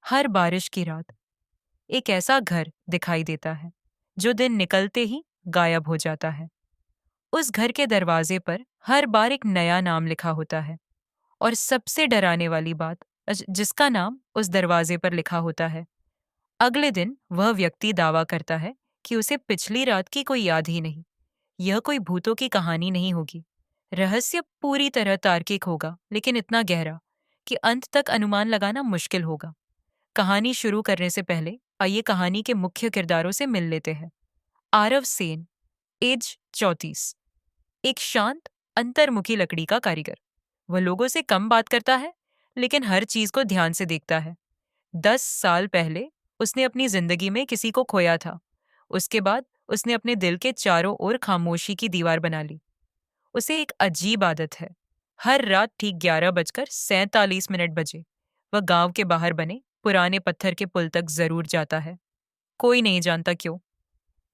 हर बारिश की रात एक ऐसा घर दिखाई देता है जो दिन निकलते ही गायब हो जाता है। उस घर के दरवाजे पर हर बार एक नया नाम लिखा होता है और सबसे डराने वाली बात, जिसका नाम उस दरवाजे पर लिखा होता है, अगले दिन वह व्यक्ति दावा करता है कि उसे पिछली रात की कोई याद ही नहीं। यह कोई भूतों की कहानी नहीं होगी। रहस्य पूरी तरह तार्किक होगा, लेकिन इतना गहरा कि अंत तक अनुमान लगाना मुश्किल होगा। कहानी शुरू करने से पहले आइए कहानी के मुख्य किरदारों से मिल लेते हैं। आरव सेन, एज 34, एक शांत, अंतर्मुखी लकड़ी का कारीगर। वह लोगों से कम बात करता है, लेकिन हर चीज को ध्यान से देखता है। 10 साल पहले उसने अपनी जिंदगी में किसी को खोया था। उसके बाद उसने अपने दिल के चारों ओर खामोशी की दीवार बना ली। उसे एक अजीब आदत है। हर रात ठीक 11:47 बजे वह गांव के बाहर बने पुराने पत्थर के पुल तक जरूर जाता है। कोई नहीं जानता क्यों।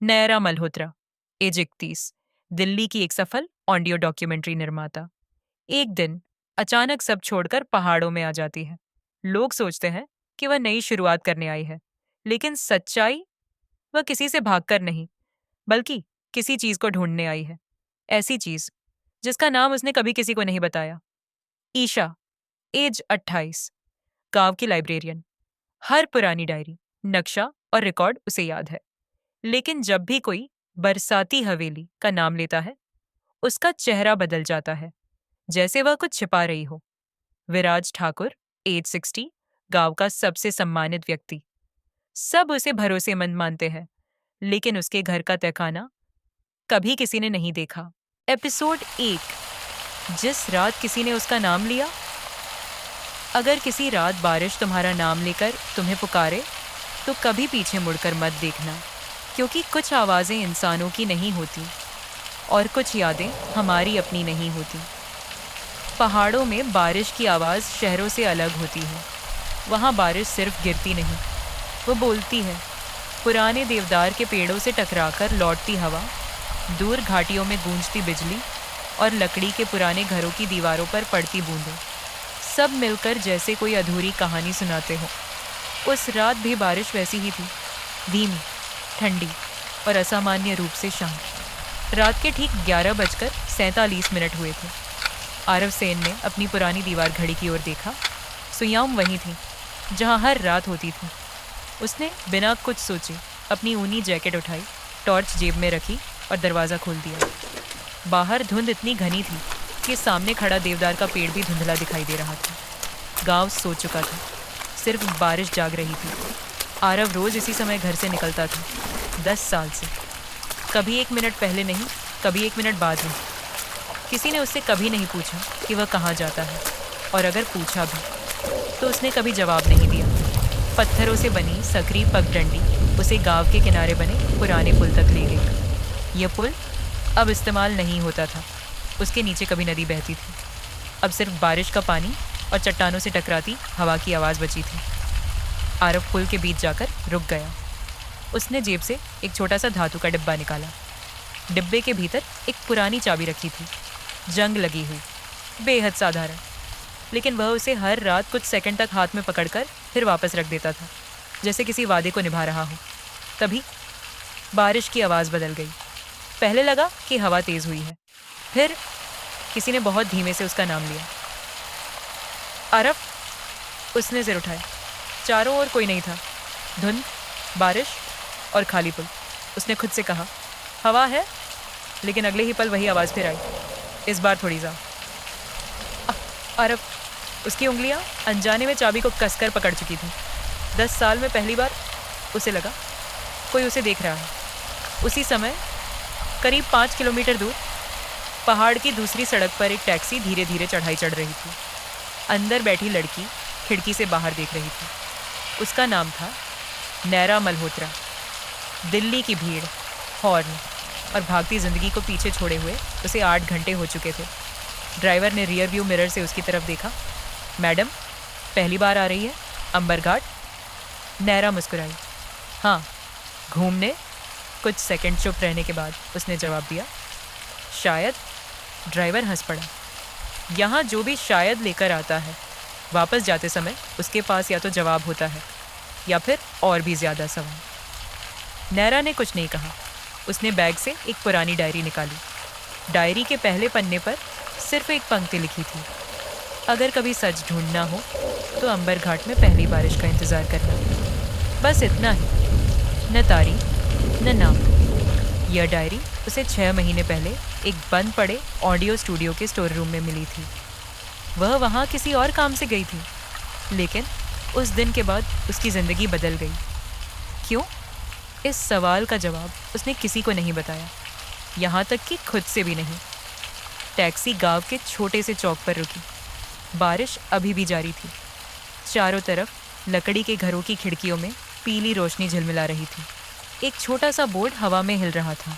नैरा मल्होत्रा, एज 31, दिल्ली की एक सफल ऑडियो डॉक्यूमेंट्री निर्माता, एक दिन अचानक सब छोड़कर पहाड़ों में आ जाती है। लोग सोचते हैं कि वह नई शुरुआत करने आई है, लेकिन सच्चाई, वह किसी से भागकर नहीं, बल्कि किसी चीज को ढूंढने आई है। ऐसी चीज जिसका नाम उसने कभी किसी को नहीं बताया। ईशा, एज 28, गांव की लाइब्रेरियन। हर पुरानी डायरी, नक्शा और रिकॉर्ड उसे याद है, लेकिन जब भी कोई बरसाती हवेली का नाम लेता है, उसका चेहरा बदल जाता है, जैसे वह कुछ छिपा रही हो। विराज ठाकुर, एज 60, गांव का सबसे सम्मानित व्यक्ति। सब उसे भरोसेमंद मानते हैं, लेकिन उसके घर का तहखाना कभी किसी ने नहीं देखा। एपिसोड 1, जिस रात किसी ने उसका नाम लिया। अगर किसी रात बारिश तुम्हारा नाम लेकर तुम्हें पुकारे, तो कभी पीछे मुड़कर मत देखना, क्योंकि कुछ आवाजें इंसानों की नहीं होती और कुछ यादें हमारी अपनी नहीं होती। पहाड़ों में बारिश की आवाज़ शहरों से अलग होती है। वहाँ बारिश सिर्फ गिरती नहीं, वो बोलती है। पुराने देवदार के पेड़ों से टकराकर लौटती हवा, दूर घाटियों में गूंजती बिजली और लकड़ी के पुराने घरों की दीवारों पर पड़ती बूंदें, सब मिलकर जैसे कोई अधूरी कहानी सुनाते हो। उस रात भी बारिश वैसी ही थी, धीमी, ठंडी और असामान्य रूप से शांत। रात के ठीक 11:47 हुए थे। आरव सेन ने अपनी पुरानी दीवार घड़ी की ओर देखा। सुयाम वहीं थी जहां हर रात होती थी। उसने बिना कुछ सोचे अपनी ऊनी जैकेट उठाई, टॉर्च जेब में रखी और दरवाज़ा खोल दिया। बाहर धुंध इतनी घनी थी कि सामने खड़ा देवदार का पेड़ भी धुंधला दिखाई दे रहा था। गांव सो चुका था, सिर्फ बारिश जाग रही थी। आरव रोज इसी समय घर से निकलता था, 10 साल से। कभी 1 मिनट पहले नहीं, कभी 1 मिनट बाद नहीं। किसी ने उससे कभी नहीं पूछा कि वह कहाँ जाता है, और अगर पूछा भी तो उसने कभी जवाब नहीं दिया। पत्थरों से बनी सकरी पगडंडी उसे गांव के किनारे बने पुराने पुल तक ले गई। यह पुल अब इस्तेमाल नहीं होता था। उसके नीचे कभी नदी बहती थी। अब सिर्फ बारिश का पानी और चट्टानों से टकराती हवा की आवाज़ बची थी। आरव पुल के बीच जाकर रुक गया। उसने जेब से एक छोटा सा धातु का डिब्बा निकाला। डिब्बे के भीतर एक पुरानी चाबी रखी थी, जंग लगी हुई, बेहद साधारण, लेकिन वह उसे हर रात कुछ सेकंड तक हाथ में पकड़कर फिर वापस रख देता था, जैसे किसी वादे को निभा रहा हो। तभी बारिश की आवाज़ बदल गई। पहले लगा कि हवा तेज़ हुई है, फिर किसी ने बहुत धीमे से उसका नाम लिया। आरव, उसने सिर उठाया। चारों ओर कोई नहीं था, धुंध, बारिश और खाली पुल। उसने खुद से कहा, हवा है, लेकिन अगले ही पल वही आवाज़ फिर आई, इस बार थोड़ी सा। आरव, उसकी उंगलियां अनजाने में चाबी को कसकर पकड़ चुकी थीं। 10 साल में पहली बार उसे लगा कोई उसे देख रहा है। उसी समय करीब 5 किलोमीटर दूर पहाड़ की दूसरी सड़क पर एक टैक्सी धीरे धीरे चढ़ाई चढ़ रही थी। अंदर बैठी लड़की खिड़की से बाहर देख रही थी। उसका नाम था नैरा मल्होत्रा। दिल्ली की भीड़, हॉर्न और भागती जिंदगी को पीछे छोड़े हुए उसे 8 घंटे हो चुके थे। ड्राइवर ने रियर व्यू मिरर से उसकी तरफ देखा। मैडम, पहली बार आ रही है अंबर घाट? नैरा मुस्कुराई। हाँ, घूमने। कुछ सेकंड चुप रहने के बाद उसने जवाब दिया, शायद। ड्राइवर हंस पड़ा। यहाँ जो भी शायद लेकर आता है, वापस जाते समय उसके पास या तो जवाब होता है या फिर और भी ज्यादा सवाल? नैरा ने कुछ नहीं कहा। उसने बैग से एक पुरानी डायरी निकाली। डायरी के पहले पन्ने पर सिर्फ एक पंक्ति लिखी थी, अगर कभी सच ढूंढना हो तो अंबर घाट में पहली बारिश का इंतजार करना। बस इतना ही, न तारीख न नाम। यह डायरी उसे 6 महीने पहले एक बंद पड़े ऑडियो स्टूडियो के स्टोर रूम में मिली थी। वह वहाँ किसी और काम से गई थी, लेकिन उस दिन के बाद उसकी जिंदगी बदल गई। क्यों? इस सवाल का जवाब उसने किसी को नहीं बताया, यहाँ तक कि खुद से भी नहीं। टैक्सी गांव के छोटे से चौक पर रुकी। बारिश अभी भी जारी थी। चारों तरफ लकड़ी के घरों की खिड़कियों में पीली रोशनी झिलमिला रही थी। एक छोटा सा बोर्ड हवा में हिल रहा था।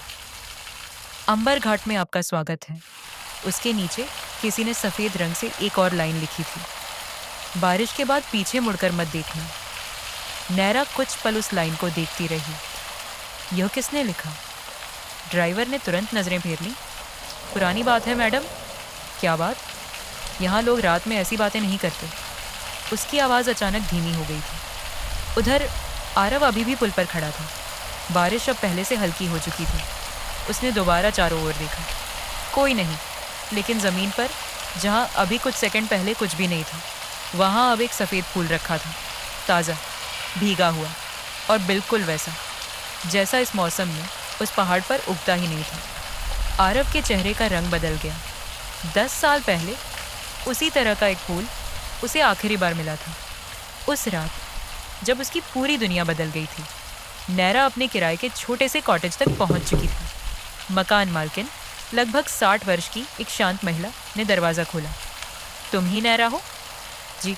अंबर घाट में आपका स्वागत है। उसके नीचे किसी ने सफेद रंग से एक और लाइन लिखी थी, बारिश के बाद पीछे मुड़कर मत देखना। नैरा कुछ पल उस लाइन को देखती रही। यह किसने लिखा? ड्राइवर ने तुरंत नजरें फेर ली। पुरानी बात है मैडम। क्या बात? यहाँ लोग रात में ऐसी बातें नहीं करते। उसकी आवाज़ अचानक धीमी हो गई थी। उधर आरव अभी भी पुल पर खड़ा था। बारिश अब पहले से हल्की हो चुकी थी। उसने दोबारा चारों ओर देखा। कोई नहीं, लेकिन ज़मीन पर, जहाँ अभी कुछ सेकंड पहले कुछ भी नहीं था, वहाँ अब एक सफ़ेद फूल रखा था, ताज़ा, भीगा हुआ, और बिल्कुल वैसा जैसा इस मौसम में उस पहाड़ पर उगता ही नहीं था। आरव के चेहरे का रंग बदल गया। 10 साल पहले उसी तरह का एक फूल उसे आखिरी बार मिला था, उस रात जब उसकी पूरी दुनिया बदल गई थी। नैरा अपने किराए के छोटे से कॉटेज तक पहुंच चुकी थी। मकान मालकिन, लगभग 60 वर्ष की एक शांत महिला, ने दरवाज़ा खोला। तुम ही नैरा हो? जी।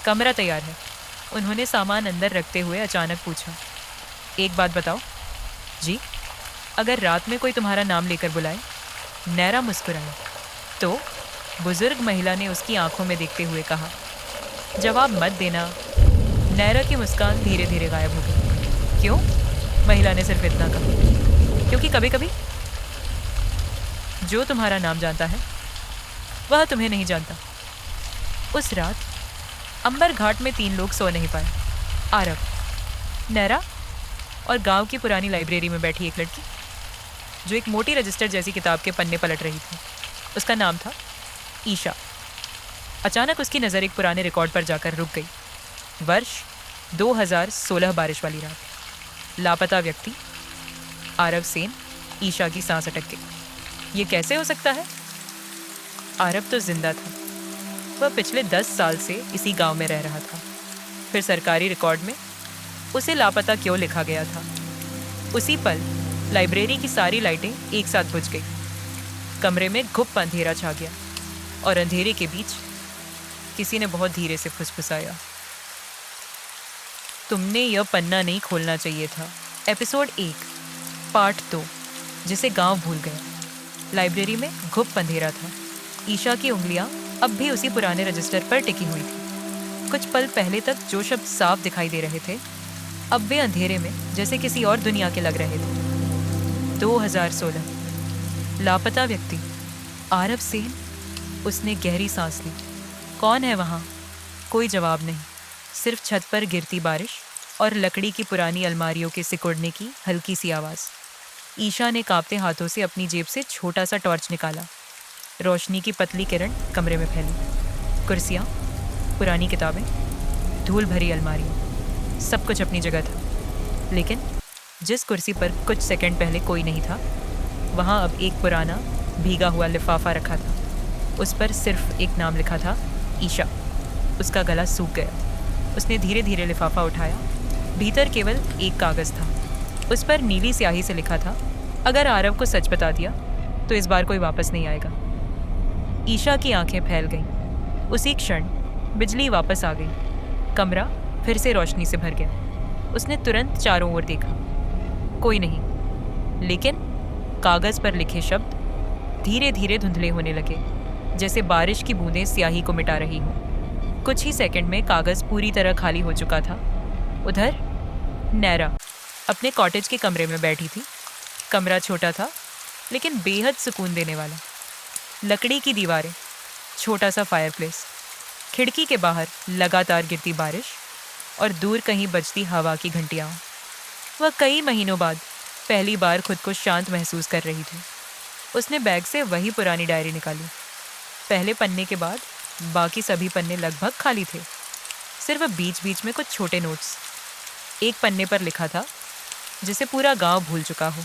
कमरा तैयार है, उन्होंने सामान अंदर रखते हुए अचानक पूछा। एक बात बताओ। जी। अगर रात में कोई तुम्हारा नाम लेकर बुलाए? नैरा मुस्कुराई। तो? बुजुर्ग महिला ने उसकी आंखों में देखते हुए कहा। जवाब मत देना। नैरा की मुस्कान धीरे धीरे गायब हो गई। क्यों? महिला ने सिर्फ इतना कहा, क्योंकि कभी कभी जो तुम्हारा नाम जानता है वह तुम्हें नहीं जानता। उस रात अंबर घाट में 3 लोग सो नहीं पाए। आरव, नैरा और गांव की पुरानी लाइब्रेरी में बैठी एक लड़की, जो एक मोटी रजिस्टर जैसी किताब के पन्ने पलट रही थी। उसका नाम था ईशा। अचानक उसकी नज़र एक पुराने रिकॉर्ड पर जाकर रुक गई। वर्ष 2016, बारिश वाली रात। लापता व्यक्ति आरव सेन। ईशा की सांस अटक गई। ये कैसे हो सकता है? आरव तो जिंदा था। वह पिछले 10 साल से इसी गांव में रह रहा था। फिर सरकारी रिकॉर्ड में उसे लापता क्यों लिखा गया था? उसी पल लाइब्रेरी की सारी लाइटें एक साथ बुझ गई। कमरे में घुप अंधेरा छा गया, और अंधेरे के बीच किसी ने बहुत धीरे से फुसफुसाया। तुमने यह पन्ना नहीं खोलना चाहिए था। एपिसोड 1, पार्ट 2, जिसे गांव भूल गया। लाइब्रेरी में घुप अंधेरा था। ईशा की उंगलियां अब भी उसी पुराने रजिस्टर पर टिकी हुई थी। कुछ पल पहले तक जो शब्द साफ दिखाई दे रहे थे, अब वे अंधेरे में जैसे किसी और दुनिया के लग रहे थे। 2016, लापता व्यक्ति आरव सेन। उसने गहरी सांस ली। कौन है वहाँ? कोई जवाब नहीं, सिर्फ छत पर गिरती बारिश और लकड़ी की पुरानी अलमारियों के सिकुड़ने की हल्की सी आवाज़। ईशा ने कांपते हाथों से अपनी जेब से छोटा सा टॉर्च निकाला। रोशनी की पतली किरण कमरे में फैली। कुर्सियाँ, पुरानी किताबें, धूल भरी अलमारियाँ, सब कुछ अपनी जगह था। लेकिन जिस कुर्सी पर कुछ सेकंड पहले कोई नहीं था, वहाँ अब एक पुराना भीगा हुआ लिफाफा रखा था। उस पर सिर्फ एक नाम लिखा था, ईशा। उसका गला सूख गया। उसने धीरे धीरे लिफाफा उठाया। भीतर केवल एक कागज़ था। उस पर नीली स्याही से लिखा था, अगर आरव को सच बता दिया तो इस बार कोई वापस नहीं आएगा। ईशा की आंखें फैल गईं। उसी क्षण बिजली वापस आ गई। कमरा फिर से रोशनी से भर गया। उसने तुरंत चारों ओर देखा। कोई नहीं, लेकिन कागज़ पर लिखे शब्द धीरे धीरे धुंधले होने लगे, जैसे बारिश की बूंदें स्याही को मिटा रही हों। कुछ ही सेकंड में कागज़ पूरी तरह खाली हो चुका था। उधर नैरा अपने कॉटेज के कमरे में बैठी थी। कमरा छोटा था, लेकिन बेहद सुकून देने वाला। लकड़ी की दीवारें, छोटा सा फायरप्लेस, खिड़की के बाहर लगातार गिरती बारिश और दूर कहीं बजती हवा की घंटियां। वह कई महीनों बाद पहली बार खुद को शांत महसूस कर रही थी। उसने बैग से वही पुरानी डायरी निकाली। पहले पन्ने के बाद बाकी सभी पन्ने लगभग खाली थे। सिर्फ बीच बीच में कुछ छोटे नोट्स। एक पन्ने पर लिखा था, जिसे पूरा गांव भूल चुका हो,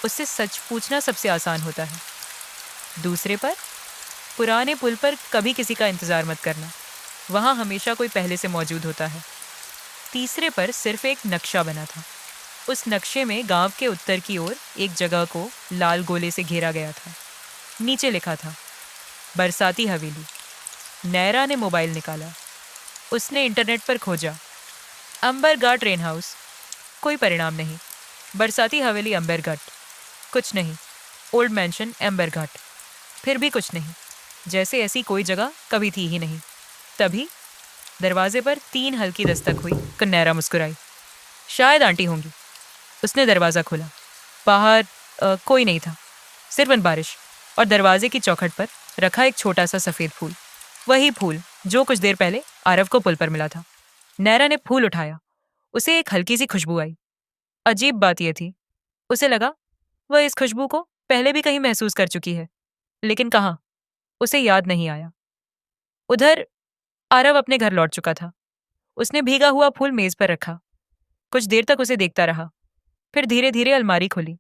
उससे सच पूछना सबसे आसान होता है। दूसरे पर, पुराने पुल पर कभी किसी का इंतजार मत करना, वहां हमेशा कोई पहले से मौजूद होता है। तीसरे पर सिर्फ एक नक्शा बना था। उस नक्शे में गांव के उत्तर की ओर एक जगह को लाल गोले से घेरा गया था। नीचे लिखा था, बरसाती हवेली। नैरा ने मोबाइल निकाला। उसने इंटरनेट पर खोजा, अंबरघाट रेन हाउस। कोई परिणाम नहीं। बरसाती हवेली अंबरघाट, कुछ नहीं। ओल्ड मैंशन अंबरघाट, फिर भी कुछ नहीं। जैसे ऐसी कोई जगह कभी थी ही नहीं। तभी दरवाजे पर 3 हल्की दस्तक हुई। नैरा मुस्कुराई। शायद आंटी होंगी। उसने दरवाज़ा खोला। बाहर कोई नहीं था, सिर्फ बारिश और दरवाजे की चौखट पर रखा एक छोटा सा सफ़ेद फूल। वही फूल जो कुछ देर पहले आरव को पुल पर मिला था। नैरा ने फूल उठाया। उसे एक हल्की सी खुशबू आई। अजीब बात यह थी, उसे लगा वह इस खुशबू को पहले भी कहीं महसूस कर चुकी है, लेकिन कहाँ, उसे याद नहीं आया। उधर आरव अपने घर लौट चुका था। उसने भीगा हुआ फूल मेज पर रखा। कुछ देर तक उसे देखता रहा। फिर धीरे धीरे अलमारी खोली।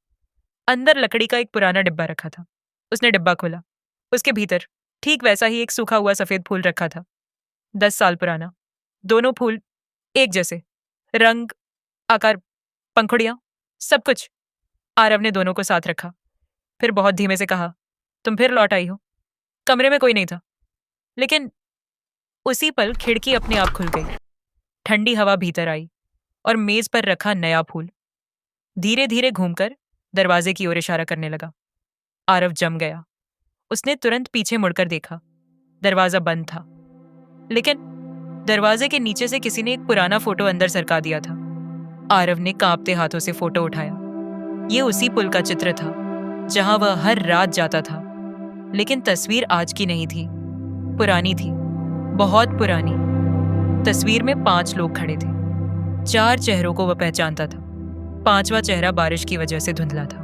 अंदर लकड़ी का एक पुराना डिब्बा रखा था। उसने डिब्बा खोला। उसके भीतर ठीक वैसा ही एक सूखा हुआ सफेद फूल रखा था। 10 साल पुराना। दोनों फूल एक जैसे, रंग, आकार, पंखुड़ियां, सब कुछ। आरव ने दोनों को साथ रखा। फिर बहुत धीमे से कहा, तुम फिर लौट आई हो। कमरे में कोई नहीं था, लेकिन उसी पल खिड़की अपने आप खुल गई। ठंडी हवा भीतर आई और मेज पर रखा नया फूल धीरे धीरे घूमकर दरवाजे की ओर इशारा करने लगा। आरव जम गया। उसने तुरंत पीछे मुड़कर देखा। दरवाजा बंद था, लेकिन दरवाजे के नीचे से किसी ने एक पुराना फोटो अंदर सरका दिया था। आरव ने कांपते हाथों से फोटो उठाया। ये उसी पुल का चित्र था जहां वह हर रात जाता था, लेकिन तस्वीर आज की नहीं थी, पुरानी थी, बहुत पुरानी। तस्वीर में 5 लोग खड़े थे। 4 चेहरों को वह पहचानता था। 5वां चेहरा बारिश की वजह से धुंधला था।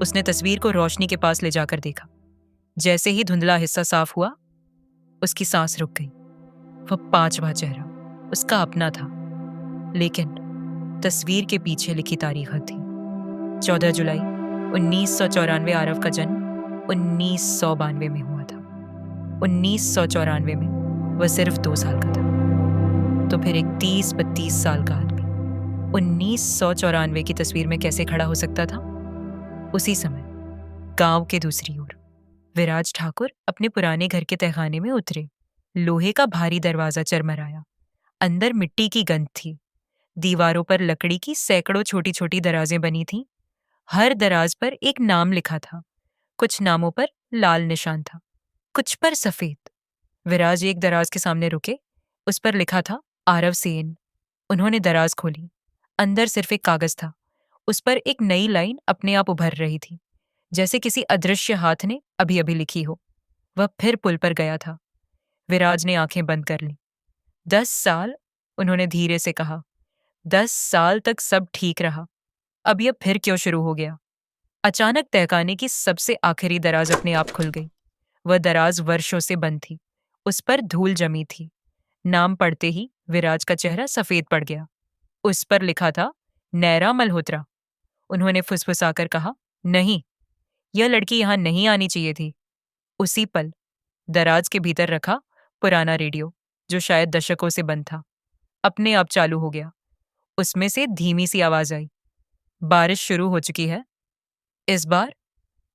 उसने तस्वीर को रोशनी के पास ले जाकर देखा। जैसे ही धुंधला हिस्सा साफ हुआ, उसकी सांस रुक गई। वह 5वां चेहरा उसका अपना था, लेकिन तस्वीर के पीछे लिखी तारीख थी 14 जुलाई 1994। आरव का जन्म 1992 में हुआ था। 1994 में वह सिर्फ 2 साल का था। तो फिर एक 30-32 साल का आदमी 1994 की तस्वीर में कैसे खड़ा हो सकता था? उसी समय गांव के दूसरी ओर विराज ठाकुर अपने पुराने घर के तहखाने में उतरे। लोहे का भारी दरवाजा चरमराया। अंदर मिट्टी की गंध थी। दीवारों पर लकड़ी की सैकड़ों छोटी छोटी दराजें बनी थीं। हर दराज पर एक नाम लिखा था। कुछ नामों पर लाल निशान था, कुछ पर सफेद। विराज एक दराज के सामने रुके। उस पर लिखा था आरव सेन। उन्होंने दराज खोली। अंदर सिर्फ एक कागज था। उस पर एक नई लाइन अपने आप उभर रही थी, जैसे किसी अदृश्य हाथ ने अभी अभी लिखी हो। वह फिर पुल पर गया था। विराज ने आंखें बंद कर ली। 10 साल, उन्होंने धीरे से कहा। 10 साल तक सब ठीक रहा। अब यह फिर क्यों शुरू हो गया? अचानक तहखाने की सबसे आखिरी दराज अपने आप खुल गई। वह दराज वर्षों से बंद थी। उस पर धूल जमी थी। नाम पढ़ते ही विराज का चेहरा सफेद पड़ गया। उस पर लिखा था नैरा मल्होत्रा। उन्होंने फुसफुसाकर कहा, नहीं, यह लड़की यहां नहीं आनी चाहिए थी। उसी पल दराज के भीतर रखा पुराना रेडियो, जो शायद दशकों से बंद था, अपने आप चालू हो गया। उसमें से धीमी सी आवाज आई, बारिश शुरू हो चुकी है। इस बार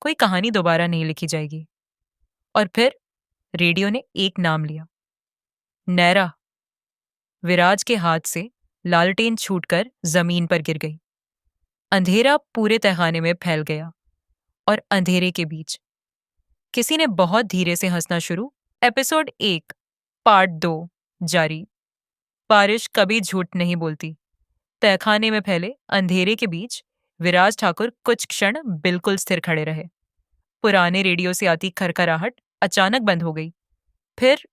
कोई कहानी दोबारा नहीं लिखी जाएगी। और फिर रेडियो ने एक नाम लिया, नैरा। विराज के हाथ से लालटेन छूटकर जमीन पर गिर गई। अंधेरा पूरे तहखाने में फैल गया और अंधेरे के बीच किसी ने बहुत धीरे से हंसना शुरू। एपिसोड 1 पार्ट 2 जारी। बारिश कभी झूठ नहीं बोलती। तहखाने में फैले अंधेरे के बीच विराज ठाकुर कुछ क्षण बिल्कुल स्थिर खड़े रहे। पुराने रेडियो से आती खरखराहट अचानक बंद हो गई। फिर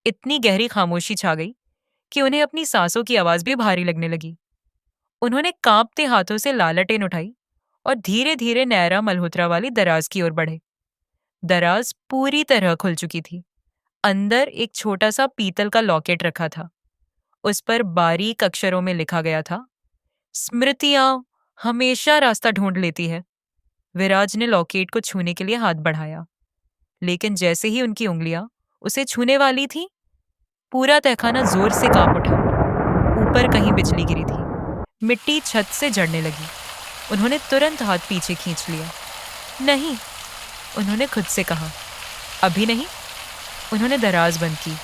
इतनी गहरी खामोशी छा गई कि उन्हें अपनी सांसों की आवाज भी भारी लगने लगी। उन्होंने कांपते हाथों से लालटेन उठाई और धीरे धीरे नैरा मल्होत्रा वाली दराज की ओर बढ़े। दराज पूरी तरह खुल चुकी थी। अंदर एक छोटा सा पीतल का लॉकेट रखा था। उस पर बारीक अक्षरों में लिखा गया था, स्मृतियां हमेशा रास्ता ढूंढ लेती है। विराज ने लॉकेट को छूने के लिए हाथ बढ़ाया, लेकिन जैसे ही उनकी उंगलियां उसे छूने वाली थी, पूरा तहखाना जोर से कांप उठा। ऊपर कहीं बिजली गिरी थी, मिट्टी छत से जड़ने लगी। उन्होंने तुरंत हाथ पीछे खींच लिया। नहीं, उन्होंने खुद से कहा। अभी नहीं। उन्होंने दराज बंद की,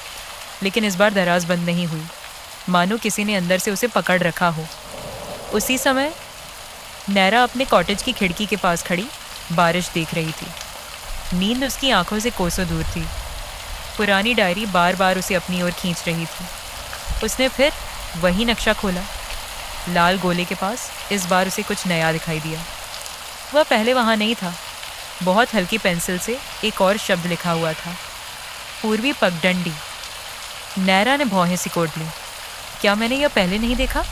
लेकिन इस बार दराज बंद नहीं हुई, मानो किसी ने अंदर से उसे पकड़ रखा हो। उसी समय नैरा अपने कॉटेज की खिड़की के पास खड़ी बारिश देख रही थी। नींद उसकी आंखों से कोसों दूर थी। पुरानी डायरी बार बार उसे अपनी ओर खींच रही थी। उसने फिर वही नक्शा खोला। लाल गोले के पास इस बार उसे कुछ नया दिखाई दिया। वह पहले वहां नहीं था। बहुत हल्की पेंसिल से एक और शब्द लिखा हुआ था, पूर्वी पगडंडी। नैरा ने भौहें सिकोड़ ली। क्या मैंने यह पहले नहीं देखा?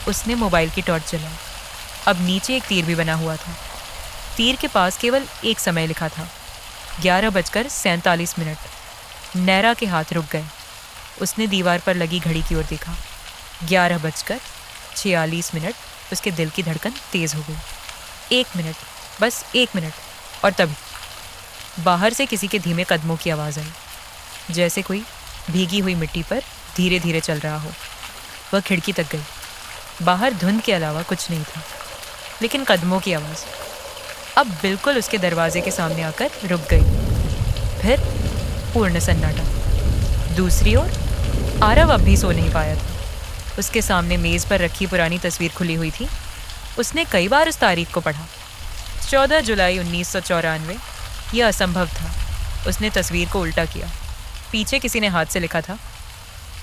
उसने मोबाइल की टॉर्च जलाई। अब नीचे एक तीर भी बना हुआ था। तीर के पास केवल एक समय लिखा था, 11:47। नैरा के हाथ रुक गए। उसने दीवार पर लगी घड़ी की ओर देखा। 11:46। उसके दिल की धड़कन तेज हो गई। 1 मिनट, बस 1 मिनट। और तभी बाहर से किसी के धीमे कदमों की आवाज आई, जैसे कोई भीगी हुई मिट्टी पर धीरे धीरे चल रहा हो। वह खिड़की तक गई। बाहर धुंध के अलावा कुछ नहीं था, लेकिन कदमों की आवाज अब बिल्कुल उसके दरवाजे के सामने आकर रुक गई। फिर पूर्ण सन्नाटा। दूसरी ओर आरव अब भी सो नहीं पाया था। उसके सामने मेज पर रखी पुरानी तस्वीर खुली हुई थी। उसने कई बार उस तारीख को पढ़ा, 14 जुलाई 1994। यह असंभव था। उसने तस्वीर को उल्टा किया। पीछे किसी ने हाथ से लिखा था,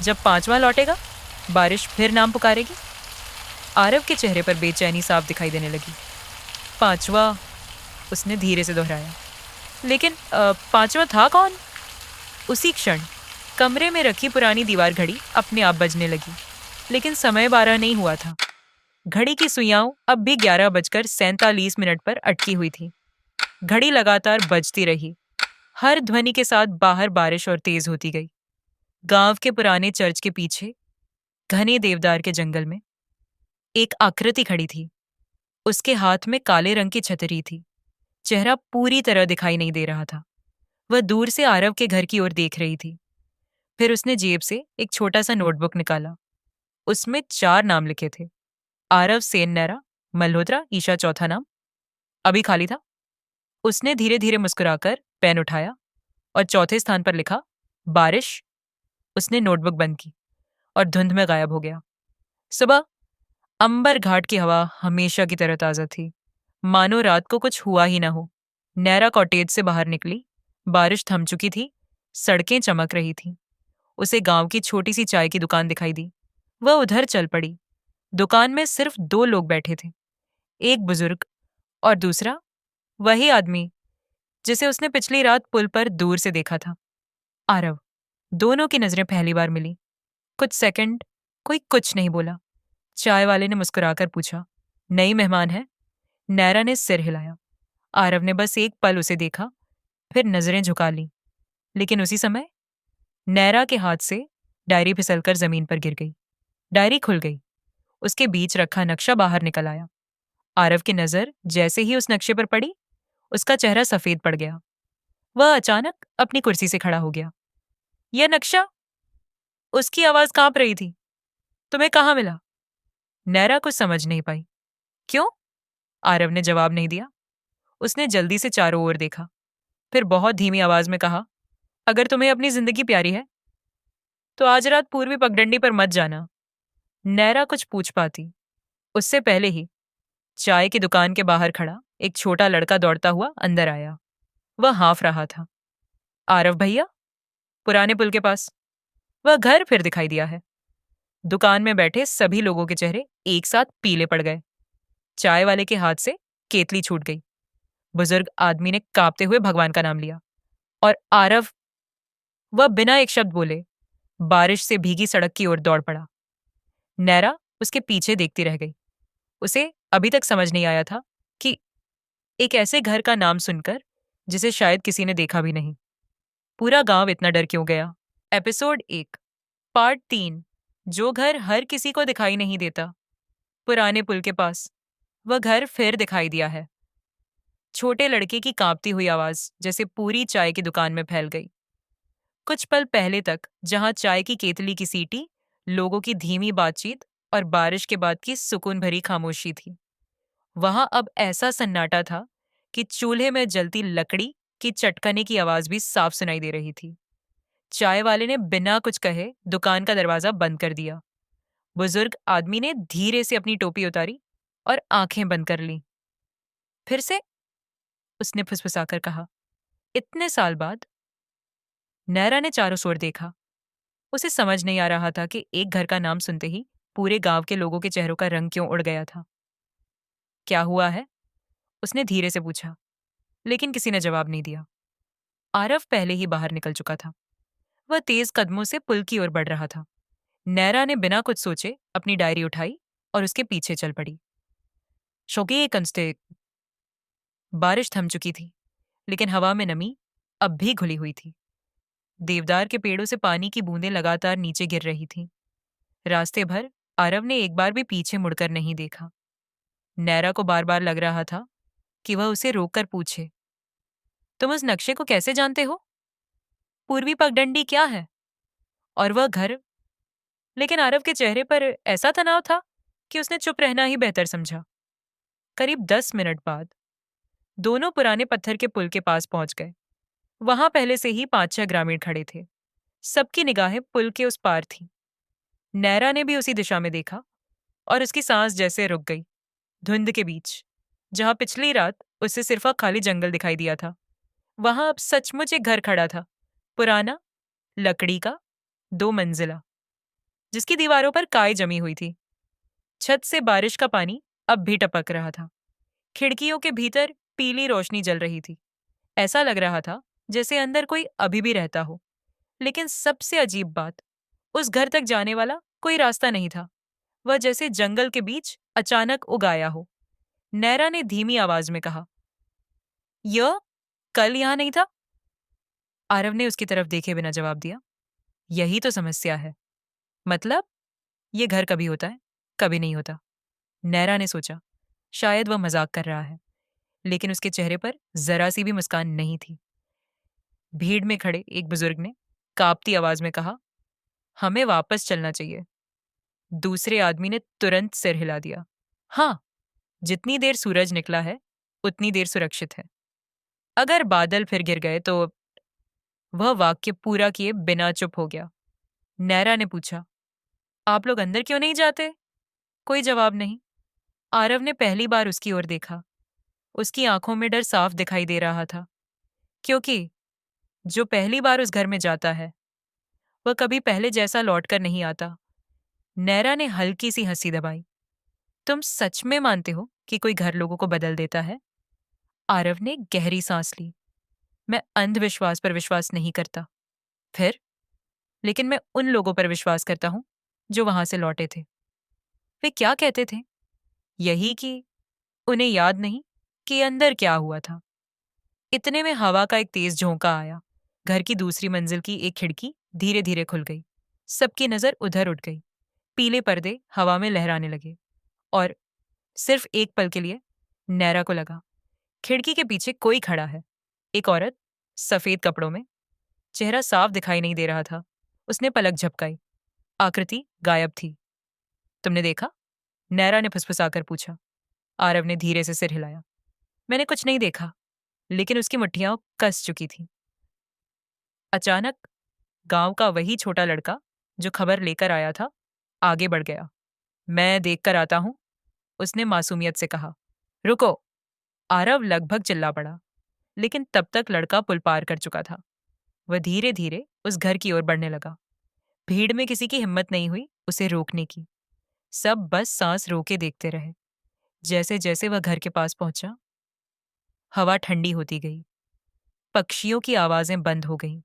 जब 5वां लौटेगा बारिश फिर नाम पुकारेगी। आरव के चेहरे पर बेचैनी साफ दिखाई देने लगी। 5वां, उसने धीरे से दोहराया। लेकिन 5वां था कौन? उसी क्षण कमरे में रखी पुरानी दीवार घड़ी अपने आप बजने लगी, लेकिन समय 12 नहीं हुआ था। घड़ी की सुइयां अब भी 11:47 पर अटकी हुई थी। घड़ी लगातार बजती रही। हर ध्वनि के साथ बाहर बारिश और तेज होती गई। गांव के पुराने चर्च के पीछे घने देवदार के जंगल में एक आकृति खड़ी थी। उसके हाथ में काले रंग की छतरी थी। चेहरा पूरी तरह दिखाई नहीं दे रहा था। वह दूर से आरव के घर की ओर देख रही थी। फिर उसने जेब से एक छोटा सा नोटबुक निकाला। उसमें 4 नाम लिखे थे, आरव सेन नैरा, मल्होत्रा ईशा चौथा नाम अभी खाली था। उसने धीरे धीरे मुस्कुराकर पेन उठाया और चौथे स्थान पर लिखा, बारिश। उसने नोटबुक बंद की और धुंध में गायब हो गया। सुबह अंबर घाट की हवा हमेशा की तरह ताजा थी, मानो रात को कुछ हुआ ही ना हो। नैरा कॉटेज से बाहर निकली। बारिश थम चुकी थी। सड़कें चमक रही थीं। उसे गांव की छोटी सी चाय की दुकान दिखाई दी। वह उधर चल पड़ी। दुकान में सिर्फ 2 लोग बैठे थे, एक बुजुर्ग और दूसरा वही आदमी जिसे उसने पिछली रात पुल पर दूर से देखा था, आरव। दोनों की नजरें पहली बार मिली। कुछ सेकंड कोई कुछ नहीं बोला। चाय वाले ने मुस्कुराकर पूछा, नई मेहमान है? नैरा ने सिर हिलाया। आरव ने बस एक पल उसे देखा, फिर नजरें झुका ली। लेकिन उसी समय नैरा के हाथ से डायरी फिसलकर जमीन पर गिर गई। डायरी खुल गई। उसके बीच रखा नक्शा बाहर निकल आया। आरव की नजर जैसे ही उस नक्शे पर पड़ी, उसका चेहरा सफेद पड़ गया। वह अचानक अपनी कुर्सी से खड़ा हो गया। यह नक्शा? उसकी आवाज कांप रही थी। तुम्हें कहाँ मिला? नैरा कुछ समझ नहीं पाई। क्यों? आरव ने जवाब नहीं दिया। उसने जल्दी से चारों ओर देखा, फिर बहुत धीमी आवाज में कहा, अगर तुम्हें अपनी जिंदगी प्यारी है तो आज रात पूर्वी पगडंडी पर मत जाना। नैरा कुछ पूछ पाती, उससे पहले ही चाय की दुकान के बाहर खड़ा एक छोटा लड़का दौड़ता हुआ अंदर आया। वह हाँफ रहा था, आरव भैया, पुराने पुल के पास। वह घर फिर दिखाई दिया है। दुकान में बैठे सभी लोगों के चेहरे एक साथ पीले पड़ गए। चाय वाले के हाथ से केतली छूट गई। बुजुर्ग आदमी ने कांपते हुए भगवान का नाम लिया। और आरव, वह बिना एक शब्द बोले बारिश से भीगी सड़क की ओर दौड़ पड़ा। नैरा उसके पीछे देखती रह गई। उसे अभी तक समझ नहीं आया था कि एक ऐसे घर का नाम सुनकर जिसे शायद किसी ने देखा भी नहीं, पूरा गांव इतना डर क्यों गया। Episode 1, part 3। जो घर हर किसी को दिखाई नहीं देता। पुराने पुल के पास वह घर फिर दिखाई दिया है। छोटे लड़के की कांपती हुई आवाज जैसे पूरी चाय की दुकान में फैल गई। कुछ पल पहले तक जहां चाय की केतली की सीटी, लोगों की धीमी बातचीत और बारिश के बाद की सुकून भरी खामोशी थी, वहां अब ऐसा सन्नाटा था कि चूल्हे में जलती लकड़ी की चटकने की आवाज भी साफ सुनाई दे रही थी। चाय वाले ने बिना कुछ कहे दुकान का दरवाजा बंद कर दिया। बुजुर्ग आदमी ने धीरे से अपनी टोपी उतारी और आंखें बंद कर लीं। फिर से, उसने फुसफुसाकर कहा, इतने साल बाद। नैरा ने चारों ओर देखा। उसे समझ नहीं आ रहा था कि एक घर का नाम सुनते ही पूरे गांव के लोगों के चेहरों का रंग क्यों उड़ गया था। क्या हुआ है? उसने धीरे से पूछा, लेकिन किसी ने जवाब नहीं दिया। आरव पहले ही बाहर निकल चुका था। वह तेज कदमों से पुल की ओर बढ़ रहा था। नैरा ने बिना कुछ सोचे अपनी डायरी उठाई और उसके पीछे चल पड़ी। शौकी कंस्टे। बारिश थम चुकी थी, लेकिन हवा में नमी अब भी घुली हुई थी। देवदार के पेड़ों से पानी की बूंदें लगातार नीचे गिर रही थीं। रास्ते भर आरव ने एक बार भी पीछे मुड़कर नहीं देखा। नैरा को बार बार लग रहा था कि वह उसे रोककर पूछे, तुम उस नक्शे को कैसे जानते हो? पूर्वी पगडंडी क्या है? और वह घर? लेकिन आरव के चेहरे पर ऐसा तनाव था कि उसने चुप रहना ही बेहतर समझा। करीब 10 मिनट बाद दोनों पुराने पत्थर के पुल के पास पहुंच गए। वहां पहले से ही 5-6 ग्रामीण खड़े थे। सबकी निगाहें पुल के उस पार थीं। नैरा ने भी उसी दिशा में देखा और उसकी सांस जैसे रुक गई। धुंध के बीच, जहां पिछली रात उसे सिर्फ खाली जंगल दिखाई दिया था, वहां अब सचमुच एक घर खड़ा था। पुराना, लकड़ी का, 2 मंजिला, जिसकी दीवारों पर काई जमी हुई थी। छत से बारिश का पानी अब भी टपक रहा था। खिड़कियों के भीतर पीली रोशनी जल रही थी। ऐसा लग रहा था जैसे अंदर कोई अभी भी रहता हो। लेकिन सबसे अजीब बात, उस घर तक जाने वाला कोई रास्ता नहीं था। वह जैसे जंगल के बीच अचानक उग आया हो। नैरा ने धीमी आवाज में कहा, यह कल यहां नहीं था? आरव ने उसकी तरफ देखे बिना जवाब दिया, यही तो समस्या है। मतलब, ये घर कभी होता है, कभी नहीं होता। नैरा ने सोचा, शायद वह मजाक कर रहा है, लेकिन उसके चेहरे पर जरा सी भी मुस्कान नहीं थी। भीड़ में खड़े एक बुजुर्ग ने कांपती आवाज में कहा, हमें वापस चलना चाहिए। दूसरे आदमी ने तुरंत सिर हिला दिया। हाँ, जितनी देर सूरज निकला है उतनी देर सुरक्षित है। अगर बादल फिर गिर गए तो। वह वाक्य पूरा किए बिना चुप हो गया। नैरा ने पूछा, आप लोग अंदर क्यों नहीं जाते? कोई जवाब नहीं। आरव ने पहली बार उसकी ओर देखा। उसकी आंखों में डर साफ दिखाई दे रहा था, क्योंकि जो पहली बार उस घर में जाता है वह कभी पहले जैसा लौटकर नहीं आता। नैरा ने हल्की सी हंसी दबाई। तुम सच में मानते हो कि कोई घर लोगों को बदल देता है? आरव ने गहरी सांस ली। मैं अंधविश्वास पर विश्वास नहीं करता। फिर? लेकिन मैं उन लोगों पर विश्वास करता हूं जो वहां से लौटे थे। वे क्या कहते थे? यही कि उन्हें याद नहीं कि अंदर क्या हुआ था। इतने में हवा का एक तेज झोंका आया। घर की दूसरी मंजिल की एक खिड़की धीरे धीरे खुल गई। सबकी नजर उधर उठ गई। पीले पर्दे हवा में लहराने लगे और सिर्फ एक पल के लिए नैरा को लगा खिड़की के पीछे कोई खड़ा है। एक औरत, सफेद कपड़ों में। चेहरा साफ दिखाई नहीं दे रहा था। उसने पलक झपकाई। आकृति गायब थी। तुमने देखा? नैरा ने फुसफुसाकर पूछा। आरव ने धीरे से सिर हिलाया। मैंने कुछ नहीं देखा, लेकिन उसकी मुट्ठियां कस चुकी थीं। अचानक गांव का वही छोटा लड़का जो खबर लेकर आया था आगे बढ़ गया। मैं देखकर आता हूं, उसने मासूमियत से कहा। रुको! आरव लगभग चिल्ला पड़ा, लेकिन तब तक लड़का पुल पार कर चुका था। वह धीरे धीरे उस घर की ओर बढ़ने लगा। भीड़ में किसी की हिम्मत नहीं हुई उसे रोकने की। सब बस सांस रोके देखते रहे। जैसे जैसे वह घर के पास पहुंचा, हवा ठंडी होती गई। पक्षियों की आवाजें बंद हो गईं।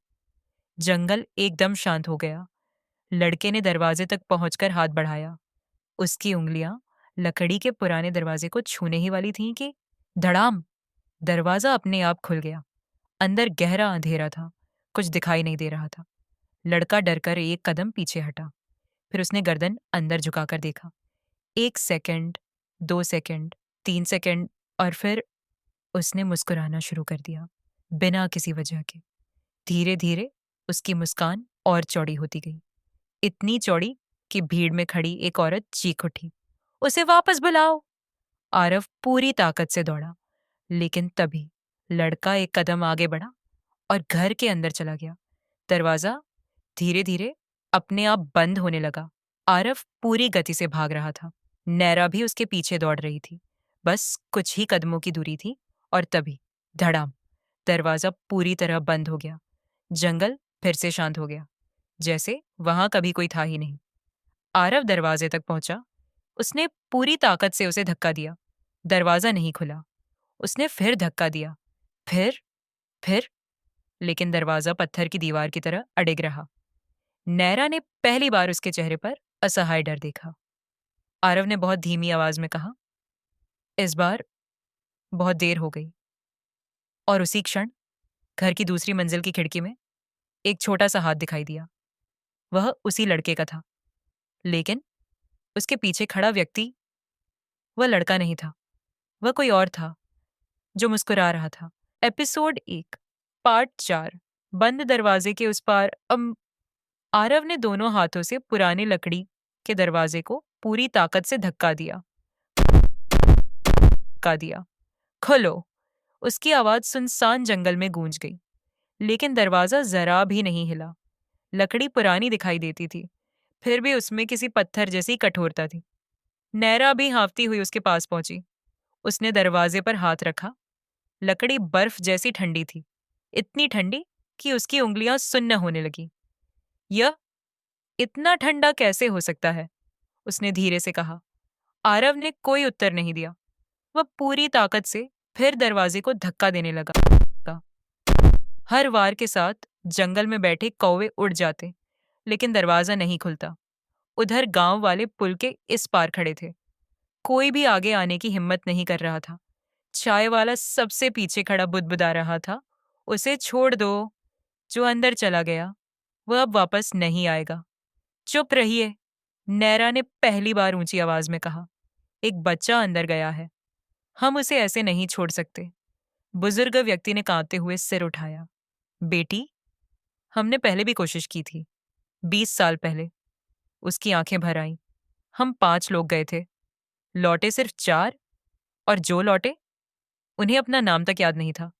जंगल एकदम शांत हो गया। लड़के ने दरवाजे तक पहुंचकर हाथ बढ़ाया। उसकी उंगलियां लकड़ी के पुराने दरवाजे को छूने ही वाली थीं कि धड़ाम, दरवाजा अपने आप खुल गया। अंदर गहरा अंधेरा था, कुछ दिखाई नहीं दे रहा था। लड़का डरकर एक कदम पीछे हटा। फिर उसने गर्दन अंदर झुकाकर देखा। 1 सेकंड, 2 सेकंड, 3 सेकंड, और फिर उसने मुस्कुराना शुरू कर दिया, बिना किसी वजह के। धीरे धीरे उसकी मुस्कान और चौड़ी होती गई, इतनी चौड़ी कि भीड़ में खड़ी एक औरत चीख उठी, उसे वापस बुलाओ। आरव पूरी ताकत से दौड़ा, लेकिन तभी लड़का एक कदम आगे बढ़ा और घर के अंदर चला गया। दरवाजा धीरे धीरे अपने आप बंद होने लगा। आरव पूरी गति से भाग रहा था। नैरा भी उसके पीछे दौड़ रही थी। बस कुछ ही कदमों की दूरी थी और तभी धड़ाम, दरवाजा पूरी तरह बंद हो गया। जंगल फिर से शांत हो गया, जैसे वहां कभी कोई था ही नहीं। आरव दरवाजे तक पहुंचा। उसने पूरी ताकत से उसे धक्का दिया। दरवाजा नहीं खुला। उसने फिर धक्का दिया, फिर, लेकिन दरवाजा पत्थर की दीवार की तरह अड़िग रहा। नैरा ने पहली बार उसके चेहरे पर असहाय डर देखा। आरव ने बहुत धीमी आवाज में कहा, इस बार बहुत देर हो गई। और उसी क्षण घर की दूसरी मंजिल की खिड़की में एक छोटा सा हाथ दिखाई दिया। वह उसी लड़के का था, लेकिन उसके पीछे खड़ा व्यक्ति वह लड़का नहीं था। वह कोई और था जो मुस्कुरा रहा था। एपिसोड 1, पार्ट 4, बंद दरवाजे के उस पार। आरव ने दोनों हाथों से पुरानी लकड़ी के दरवाजे को पूरी ताकत से धक्का दिया। खोलो। उसकी आवाज सुनसान जंगल में गूंज गई, लेकिन दरवाजा जरा भी नहीं हिला। लकड़ी पुरानी दिखाई देती थी, फिर भी उसमें किसी पत्थर जैसी कठोरता थी। नैरा भी हाँफती हुई उसके पास पहुंची। उसने दरवाजे पर हाथ रखा। लकड़ी बर्फ जैसी ठंडी थी, इतनी ठंडी कि उसकी उंगलियां सुन्न होने लगी। यह इतना ठंडा कैसे हो सकता है? उसने धीरे से कहा। आरव ने कोई उत्तर नहीं दिया। वह पूरी ताकत से फिर दरवाजे को धक्का देने लगा। हर वार के साथ जंगल में बैठे कौवे उड़ जाते, लेकिन दरवाजा नहीं खुलता। उधर गांव वाले पुल के इस पार खड़े थे। कोई भी आगे आने की हिम्मत नहीं कर रहा था। चाय वाला सबसे पीछे खड़ा बुदबुदा रहा था, उसे छोड़ दो। जो अंदर चला गया वह अब वापस नहीं आएगा। चुप रहिए, नैरा ने पहली बार ऊंची आवाज में कहा। एक बच्चा अंदर गया है, हम उसे ऐसे नहीं छोड़ सकते। बुजुर्ग व्यक्ति ने कांपते हुए सिर उठाया। बेटी, हमने पहले भी कोशिश की थी, 20 साल पहले। उसकी आंखें भर आईं। हम 5 लोग गए थे, लौटे सिर्फ 4, और जो लौटे उन्हें अपना नाम तक याद नहीं था।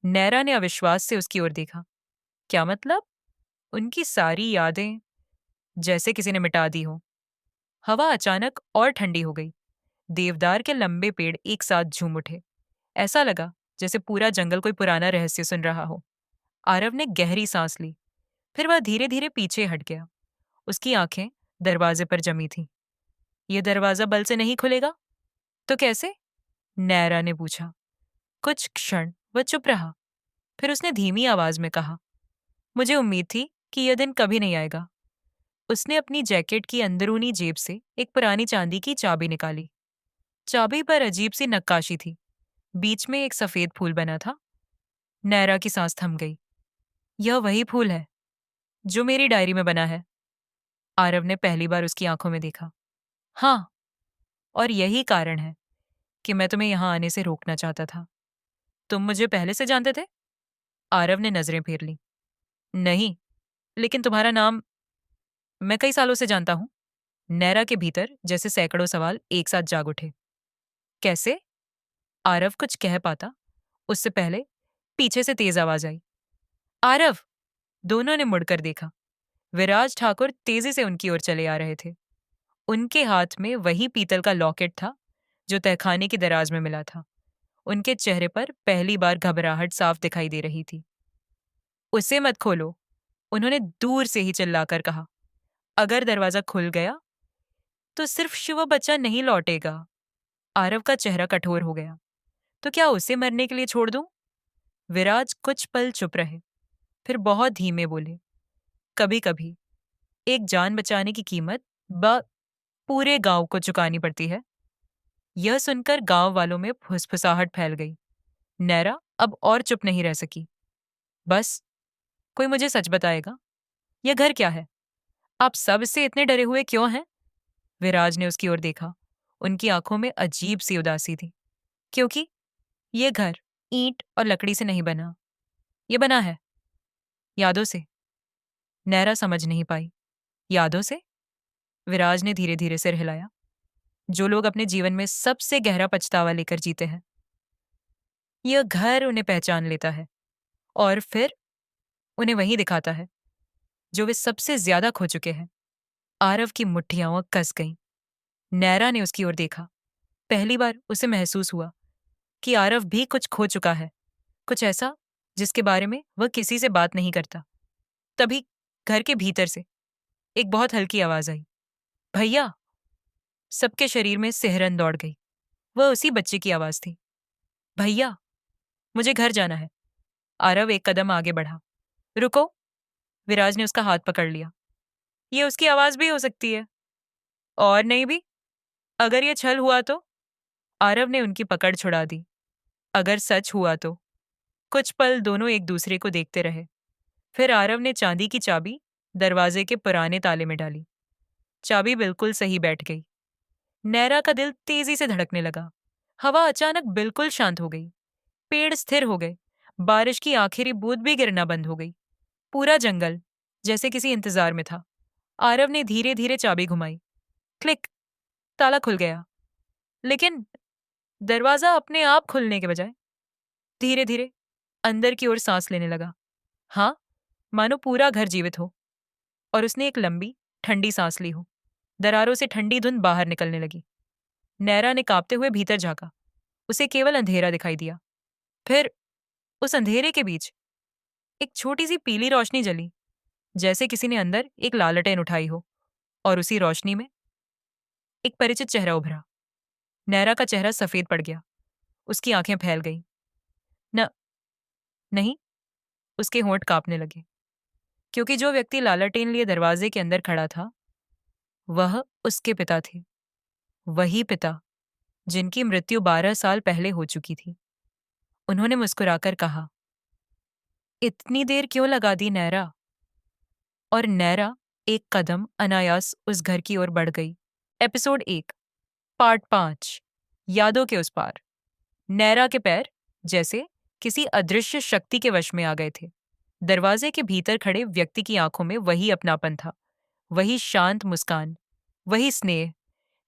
नैरा ने अविश्वास से उसकी ओर देखा। क्या मतलब? उनकी सारी यादें जैसे किसी ने मिटा दी हो। हवा अचानक और ठंडी हो गई। देवदार के लंबे पेड़ एक साथ झूम उठे। ऐसा लगा जैसे पूरा जंगल कोई पुराना रहस्य सुन रहा हो। आरव ने गहरी सांस ली, फिर वह धीरे धीरे पीछे हट गया। उसकी आंखें दरवाजे पर जमी थीं। यह दरवाजा बल से नहीं खुलेगा तो कैसे? नैरा ने पूछा। कुछ क्षण वह चुप रहा, फिर उसने धीमी आवाज में कहा, मुझे उम्मीद थी कि यह दिन कभी नहीं आएगा। उसने अपनी जैकेट की अंदरूनी जेब से एक पुरानी चांदी की चाबी निकाली। चाबी पर अजीब सी नक्काशी थी, बीच में एक सफेद फूल बना था। नैरा की सांस थम गई। यह वही फूल है जो मेरी डायरी में बना है। आरव ने पहली बार उसकी आंखों में देखा। हाँ, और यही कारण है कि मैं तुम्हें यहां आने से रोकना चाहता था। तुम मुझे पहले से जानते थे? आरव ने नजरें फेर ली। नहीं, लेकिन तुम्हारा नाम मैं कई सालों से जानता हूं। नैरा के भीतर जैसे सैकड़ों सवाल एक साथ जाग उठे। कैसे? आरव कुछ कह पाता उससे पहले पीछे से तेज आवाज आई। आरव! दोनों ने मुड़कर देखा। विराज ठाकुर तेजी से उनकी ओर चले आ रहे थे। उनके हाथ में वही पीतल का लॉकेट था जो तहखाने की दराज में मिला था। उनके चेहरे पर पहली बार घबराहट साफ दिखाई दे रही थी। उसे मत खोलो, उन्होंने दूर से ही चिल्लाकर कहा। अगर दरवाजा खुल गया तो सिर्फ शिव बच्चा नहीं लौटेगा। आरव का चेहरा कठोर हो गया। तो क्या उसे मरने के लिए छोड़ दूं? विराज कुछ पल चुप रहे, फिर बहुत धीमे बोले। कभी कभी एक जान बचाने की कीमत ब पूरे गांव को चुकानी पड़ती है। यह सुनकर गांव वालों में फुसफुसाहट फैल गई। नैरा अब और चुप नहीं रह सकी। बस, कोई मुझे सच बताएगा, यह घर क्या है? आप सब इससे इतने डरे हुए क्यों हैं? विराज ने उसकी ओर देखा। उनकी आंखों में अजीब सी उदासी थी। क्योंकि ये घर ईंट और लकड़ी से नहीं बना, ये बना है यादों से। नैरा समझ नहीं पाई। यादों से? विराज ने धीरे धीरे सिर हिलाया। जो लोग अपने जीवन में सबसे गहरा पछतावा लेकर जीते हैं, यह घर उन्हें पहचान लेता है और फिर उन्हें वही दिखाता है जो वे सबसे ज्यादा खो चुके हैं। आरव की मुट्ठियां कस गईं। नैरा ने उसकी ओर देखा। पहली बार उसे महसूस हुआ कि आरव भी कुछ खो चुका है, कुछ ऐसा जिसके बारे में वह किसी से बात नहीं करता। तभी घर के भीतर से एक बहुत हल्की आवाज आई, भैया। सबके शरीर में सिहरन दौड़ गई। वह उसी बच्चे की आवाज थी। भैया, मुझे घर जाना है। आरव एक कदम आगे बढ़ा। रुको, विराज ने उसका हाथ पकड़ लिया। ये उसकी आवाज भी हो सकती है, और नहीं भी। अगर ये छल हुआ तो? आरव ने उनकी पकड़ छुड़ा दी। अगर सच हुआ तो? कुछ पल दोनों एक दूसरे को देखते रहे। फिर आरव ने चांदी की चाबी दरवाजे के पुराने ताले में डाली। चाबी बिल्कुल सही बैठ गई। नैरा का दिल तेजी से धड़कने लगा। हवा अचानक बिल्कुल शांत हो गई। पेड़ स्थिर हो गए। बारिश की आखिरी बूंद भी गिरना बंद हो गई। पूरा जंगल जैसे किसी इंतजार में था। आरव ने धीरे धीरे चाबी घुमाई। क्लिक, ताला खुल गया। लेकिन दरवाजा अपने आप खुलने के बजाय धीरे धीरे अंदर की ओर सांस लेने लगा। हाँ, मानो पूरा घर जीवित हो। और उसने एक लंबी ठंडी सांस ली हो। दरारों से ठंडी धुंध बाहर निकलने लगी। नैरा ने कांपते हुए भीतर झांका। उसे केवल अंधेरा दिखाई दिया। फिर उस अंधेरे के बीच एक छोटी सी पीली रोशनी जली, जैसे किसी ने अंदर एक लालटेन उठाई हो। और उसी रोशनी में एक परिचित चेहरा उभरा। नैरा का चेहरा सफेद पड़ गया। उसकी आंखें फैल गईं। न नहीं, उसके होंठ कांपने लगे। क्योंकि जो व्यक्ति लालटेन लिए दरवाजे के अंदर खड़ा था, वह उसके पिता थे। वही पिता जिनकी मृत्यु 12 साल पहले हो चुकी थी। उन्होंने मुस्कुराकर कहा, इतनी देर क्यों लगा दी नैरा? और नैरा एक कदम अनायास उस घर की ओर बढ़ गई। एपिसोड 1, पार्ट 5, यादों के उस पार। नैरा के पैर जैसे किसी अदृश्य शक्ति के वश में आ गए थे। दरवाजे के भीतर खड़े व्यक्ति की आंखों में वही अपनापन था, वही शांत मुस्कान, वही स्नेह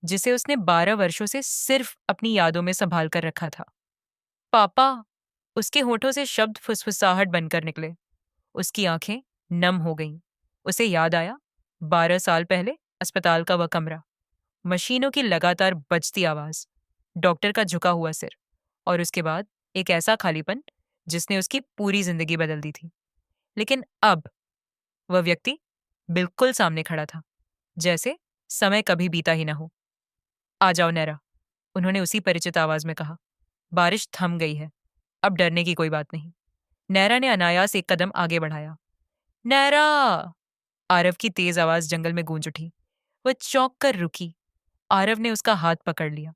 जिसे उसने 12 वर्षों से सिर्फ अपनी यादों में संभाल कर रखा था। पापा। उसके होठों से शब्द फुसफुसाहट बनकर निकले। उसकी आंखें नम हो गईं। उसे याद आया, 12 साल पहले अस्पताल का वह कमरा, मशीनों की लगातार बजती आवाज, डॉक्टर का झुका हुआ सिर, और उसके बाद एक ऐसा खालीपन जिसने उसकी पूरी जिंदगी बदल दी थी। लेकिन अब वह व्यक्ति बिल्कुल सामने खड़ा था, जैसे समय कभी बीता ही न हो। आ जाओ नैरा, उन्होंने उसी परिचित आवाज में कहा। बारिश थम गई है, अब डरने की कोई बात नहीं। नैरा ने अनायास एक कदम आगे बढ़ाया। नैरा! आरव की तेज आवाज जंगल में गूंज उठी। वह चौंक कर रुकी। आरव ने उसका हाथ पकड़ लिया।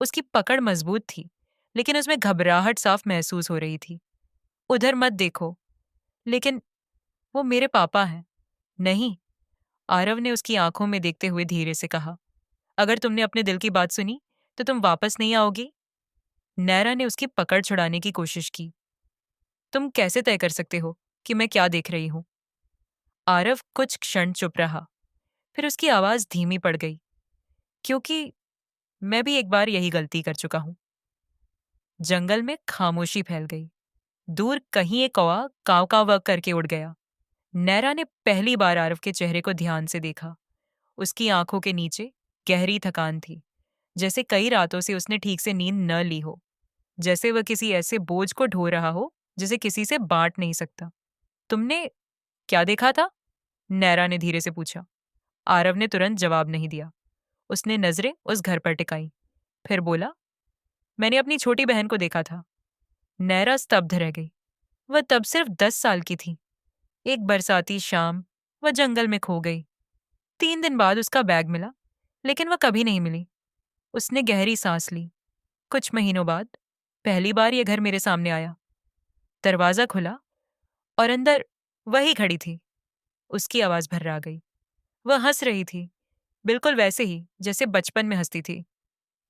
उसकी पकड़ मजबूत थी, लेकिन उसमें घबराहट साफ महसूस हो रही थी। उधर मत देखो। लेकिन वो मेरे पापा हैं। नहीं, आरव ने उसकी आंखों में देखते हुए धीरे से कहा। अगर तुमने अपने दिल की बात सुनी तो तुम वापस नहीं आओगी। नैरा ने उसकी पकड़ छुड़ाने की कोशिश की। तुम कैसे तय कर सकते हो कि मैं क्या देख रही हूं? आरव कुछ क्षण चुप रहा। फिर उसकी आवाज धीमी पड़ गई। क्योंकि मैं भी एक बार यही गलती कर चुका हूं। जंगल में खामोशी फैल गई। दूर कहीं एक कौवा काव काव करके उड़ गया। नैरा ने पहली बार आरव के चेहरे को ध्यान से देखा। उसकी आंखों के नीचे गहरी थकान थी, जैसे कई रातों से उसने ठीक से नींद न ली हो, जैसे वह किसी ऐसे बोझ को ढो रहा हो जिसे किसी से बांट नहीं सकता। तुमने क्या देखा था? नैरा ने धीरे से पूछा। आरव ने तुरंत जवाब नहीं दिया। उसने नजरें उस घर पर टिकाई। फिर बोला, मैंने अपनी छोटी बहन को देखा था। नैरा स्तब्ध रह गई। वह तब सिर्फ 10 साल की थी। एक बरसाती शाम वह जंगल में खो गई। 3 दिन बाद उसका बैग मिला, लेकिन वह कभी नहीं मिली। उसने गहरी सांस ली। कुछ महीनों बाद पहली बार ये घर मेरे सामने आया। दरवाजा खुला और अंदर वही खड़ी थी। उसकी आवाज भर्रा गई। वह हंस रही थी, बिल्कुल वैसे ही जैसे बचपन में हंसती थी।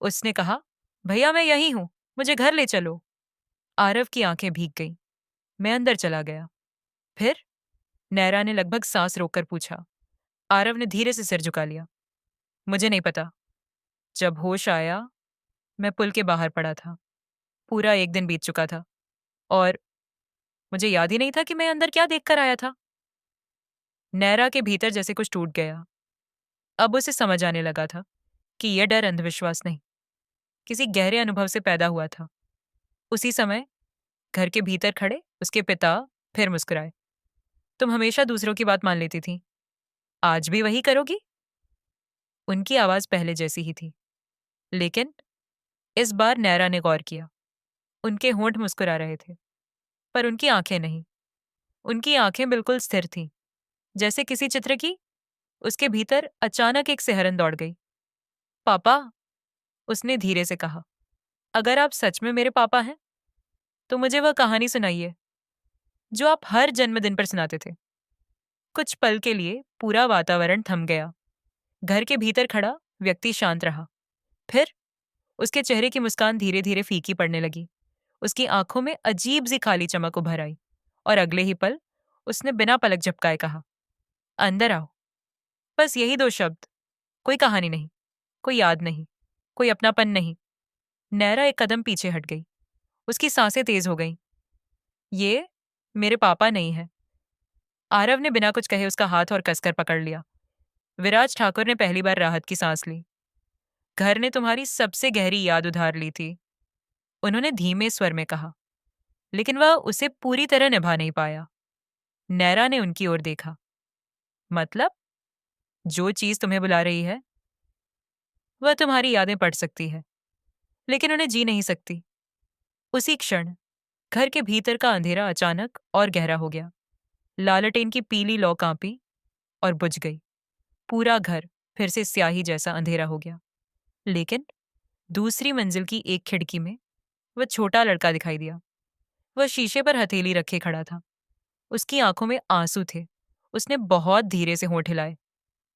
उसने कहा, भैया मैं यही हूं, मुझे घर ले चलो। आरव की आंखें भीग गईं। मैं अंदर चला गया। फिर? नैरा ने लगभग सांस रोककर पूछा। आरव ने धीरे से सिर झुका लिया। मुझे नहीं पता। जब होश आया, मैं पुल के बाहर पड़ा था। पूरा एक दिन बीत चुका था और मुझे याद ही नहीं था कि मैं अंदर क्या देखकर आया था। नैरा के भीतर जैसे कुछ टूट गया। अब उसे समझ आने लगा था कि यह डर अंधविश्वास नहीं, किसी गहरे अनुभव से पैदा हुआ था। उसी समय घर के भीतर खड़े उसके पिता फिर मुस्कुराए। तुम हमेशा दूसरों की बात मान लेती थी, आज भी वही करोगी? उनकी आवाज पहले जैसी ही थी, लेकिन इस बार नैरा ने गौर किया। उनके होंठ मुस्कुरा रहे थे, पर उनकी आंखें नहीं। उनकी आंखें बिल्कुल स्थिर थीं, जैसे किसी चित्र की। उसके भीतर अचानक एक सिहरन दौड़ गई। पापा, उसने धीरे से कहा, अगर आप सच में मेरे पापा हैं तो मुझे वह कहानी सुनाइए जो आप हर जन्मदिन पर सुनाते थे। कुछ पल के लिए पूरा वातावरण थम गया। घर के भीतर खड़ा व्यक्ति शांत रहा। फिर उसके चेहरे की मुस्कान धीरे धीरे फीकी पड़ने लगी। उसकी आंखों में अजीब सी खाली चमक उभर आई और अगले ही पल उसने बिना पलक झपकाए कहा, अंदर आओ। बस यही 2 शब्द। कोई कहानी नहीं, कोई याद नहीं, कोई अपनापन नहीं। नैरा एक कदम पीछे हट गई। उसकी सांसें तेज हो गईं। ये मेरे पापा नहीं है। आरव ने बिना कुछ कहे उसका हाथ और कसकर पकड़ लिया। विराज ठाकुर ने पहली बार राहत की सांस ली। घर ने तुम्हारी सबसे गहरी याद उधार ली थी, उन्होंने धीमे स्वर में कहा, लेकिन वह उसे पूरी तरह निभा नहीं पाया। नैरा ने उनकी ओर देखा। मतलब? जो चीज तुम्हें बुला रही है वह तुम्हारी यादें पढ़ सकती है, लेकिन उन्हें जी नहीं सकती। उसी क्षण घर के भीतर का अंधेरा अचानक और गहरा हो गया। लालटेन की पीली लौ कांपी और बुझ गई। पूरा घर फिर से स्याही जैसा अंधेरा हो गया। लेकिन दूसरी मंजिल की एक खिड़की में वह छोटा लड़का दिखाई दिया। वह शीशे पर हथेली रखे खड़ा था। उसकी आंखों में आंसू थे। उसने बहुत धीरे से होंठ हिलाए,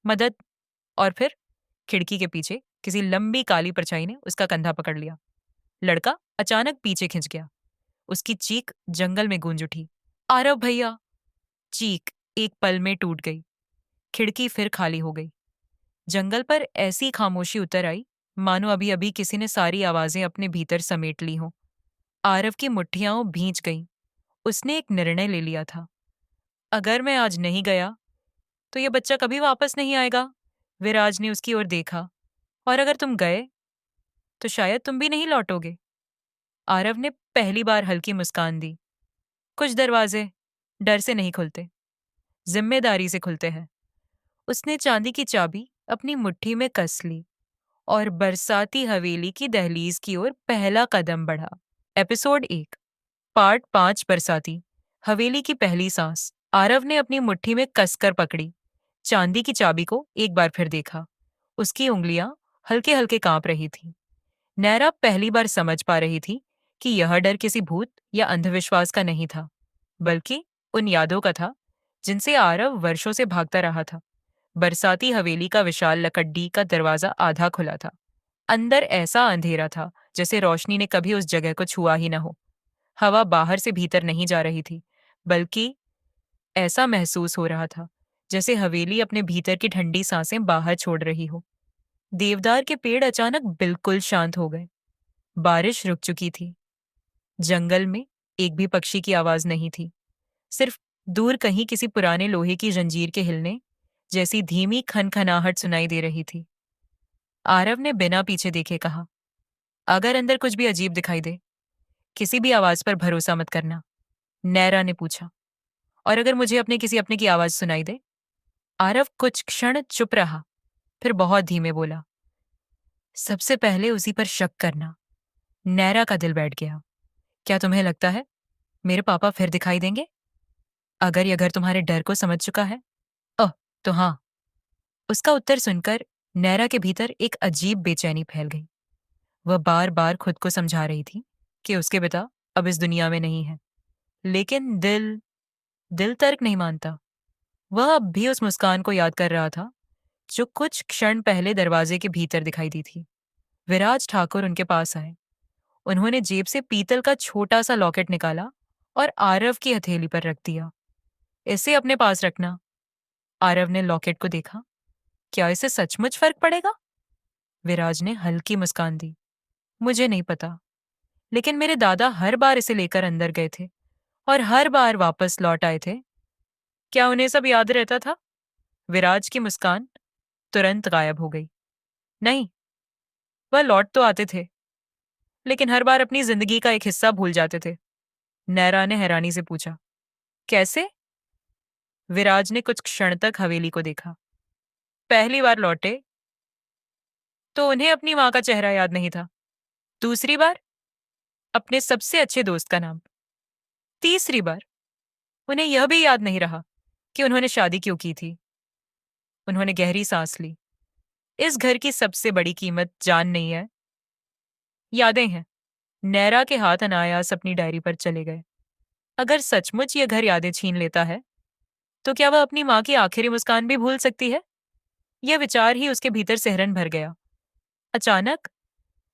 मदद। और फिर खिड़की के पीछे किसी लंबी काली परछाई ने उसका कंधा पकड़ लिया। लड़का अचानक पीछे खिंच गया। उसकी चीख जंगल में गूंज उठी, आरव भैया। चीख एक पल में टूट गई। खिड़की फिर खाली हो गई। जंगल पर ऐसी खामोशी उतर आई मानो अभी अभी किसी ने सारी आवाजें अपने भीतर समेट ली हों। आरव की मुट्ठियां भींच गईं। उसने एक निर्णय ले लिया था। अगर मैं आज नहीं गया तो ये बच्चा कभी वापस नहीं आएगा। विराज ने उसकी ओर देखा। और अगर तुम गए तो शायद तुम भी नहीं लौटोगे। आरव ने पहली बार हल्की मुस्कान दी। कुछ दरवाजे डर से नहीं खुलते, जिम्मेदारी से खुलते हैं। उसने चांदी की चाबी अपनी मुट्ठी में कस ली और बरसाती हवेली की दहलीज की ओर पहला कदम बढ़ा। एपिसोड 1, पार्ट 5, बरसाती हवेली की पहली सांस। आरव ने अपनी मुट्ठी में कसकर पकड़ी। चांदी की चाबी को एक बार फिर देखा। उसकी उंगलियां हल्के हल्के कांप रही थीं। नैरा पहली बार समझ पा रही थी कि यह डर किसी भूत या अंधविश्वास का नहीं था, बल्कि उन यादों का था जिनसे आरव वर्षों से भागता रहा था। बरसाती हवेली का विशाल लकड़ी का दरवाजा आधा खुला था। अंदर ऐसा अंधेरा था जैसे रोशनी ने कभी उस जगह को छुआ ही न हो। हवा बाहर से भीतर नहीं जा रही थी, बल्कि ऐसा महसूस हो रहा था जैसे हवेली अपने भीतर की ठंडी सांसें बाहर छोड़ रही हो। देवदार के पेड़ अचानक बिल्कुल शांत हो गए। बारिश रुक चुकी थी। जंगल में एक भी पक्षी की आवाज नहीं थी। सिर्फ दूर कहीं किसी पुराने लोहे की जंजीर के हिलने जैसी धीमी खनखनाहट सुनाई दे रही थी। आरव ने बिना पीछे देखे कहा, अगर अंदर कुछ भी अजीब दिखाई दे, किसी भी आवाज पर भरोसा मत करना। नैरा ने पूछा, और अगर मुझे अपने किसी अपने की आवाज सुनाई दे? आरव कुछ क्षण चुप रहा, फिर बहुत धीमे बोला, सबसे पहले उसी पर शक करना। नैरा का दिल बैठ गया। क्या तुम्हें लगता है मेरे पापा फिर दिखाई देंगे? अगर यह घर तुम्हारे डर को समझ चुका है? ओह, तो हाँ, उसका उत्तर सुनकर नैरा के भीतर एक अजीब बेचैनी फैल गई। वह बार बार खुद को समझा रही थी कि उसके पिता अब इस दुनिया में नहीं है, लेकिन दिल दिल तर्क नहीं मानता। वह अब भी उस मुस्कान को याद कर रहा था जो कुछ क्षण पहले दरवाजे के भीतर दिखाई दी थी। विराज ठाकुर उनके पास आए। उन्होंने जेब से पीतल का छोटा सा लॉकेट निकाला और आरव की हथेली पर रख दिया। इसे अपने पास रखना। आरव ने लॉकेट को देखा। क्या इसे सचमुच फर्क पड़ेगा? विराज ने हल्की मुस्कान दी। मुझे नहीं पता, लेकिन मेरे दादा हर बार इसे लेकर अंदर गए थे और हर बार वापस लौट आए थे। क्या उन्हें सब याद रहता था? विराज की मुस्कान तुरंत गायब हो गई। नहीं, वह लौट तो आते थे, लेकिन हर बार अपनी जिंदगी का एक हिस्सा भूल जाते थे। नैरा ने हैरानी से पूछा। कैसे? विराज ने कुछ क्षण तक हवेली को देखा। पहली बार लौटे तो उन्हें अपनी मां का चेहरा याद नहीं था। दूसरी बार अपने सबसे अच्छे दोस्त का नाम। तीसरी बार उन्हें यह भी याद नहीं रहा कि उन्होंने शादी क्यों की थी। उन्होंने गहरी सांस ली। इस घर की सबसे बड़ी कीमत जान नहीं है, यादें हैं। नैरा के हाथ अनायास अपनी डायरी पर चले गए। अगर सचमुच यह घर यादें छीन लेता है, तो क्या वह अपनी मां की आखिरी मुस्कान भी भूल सकती है? यह विचार ही उसके भीतर सिहरन भर गया। अचानक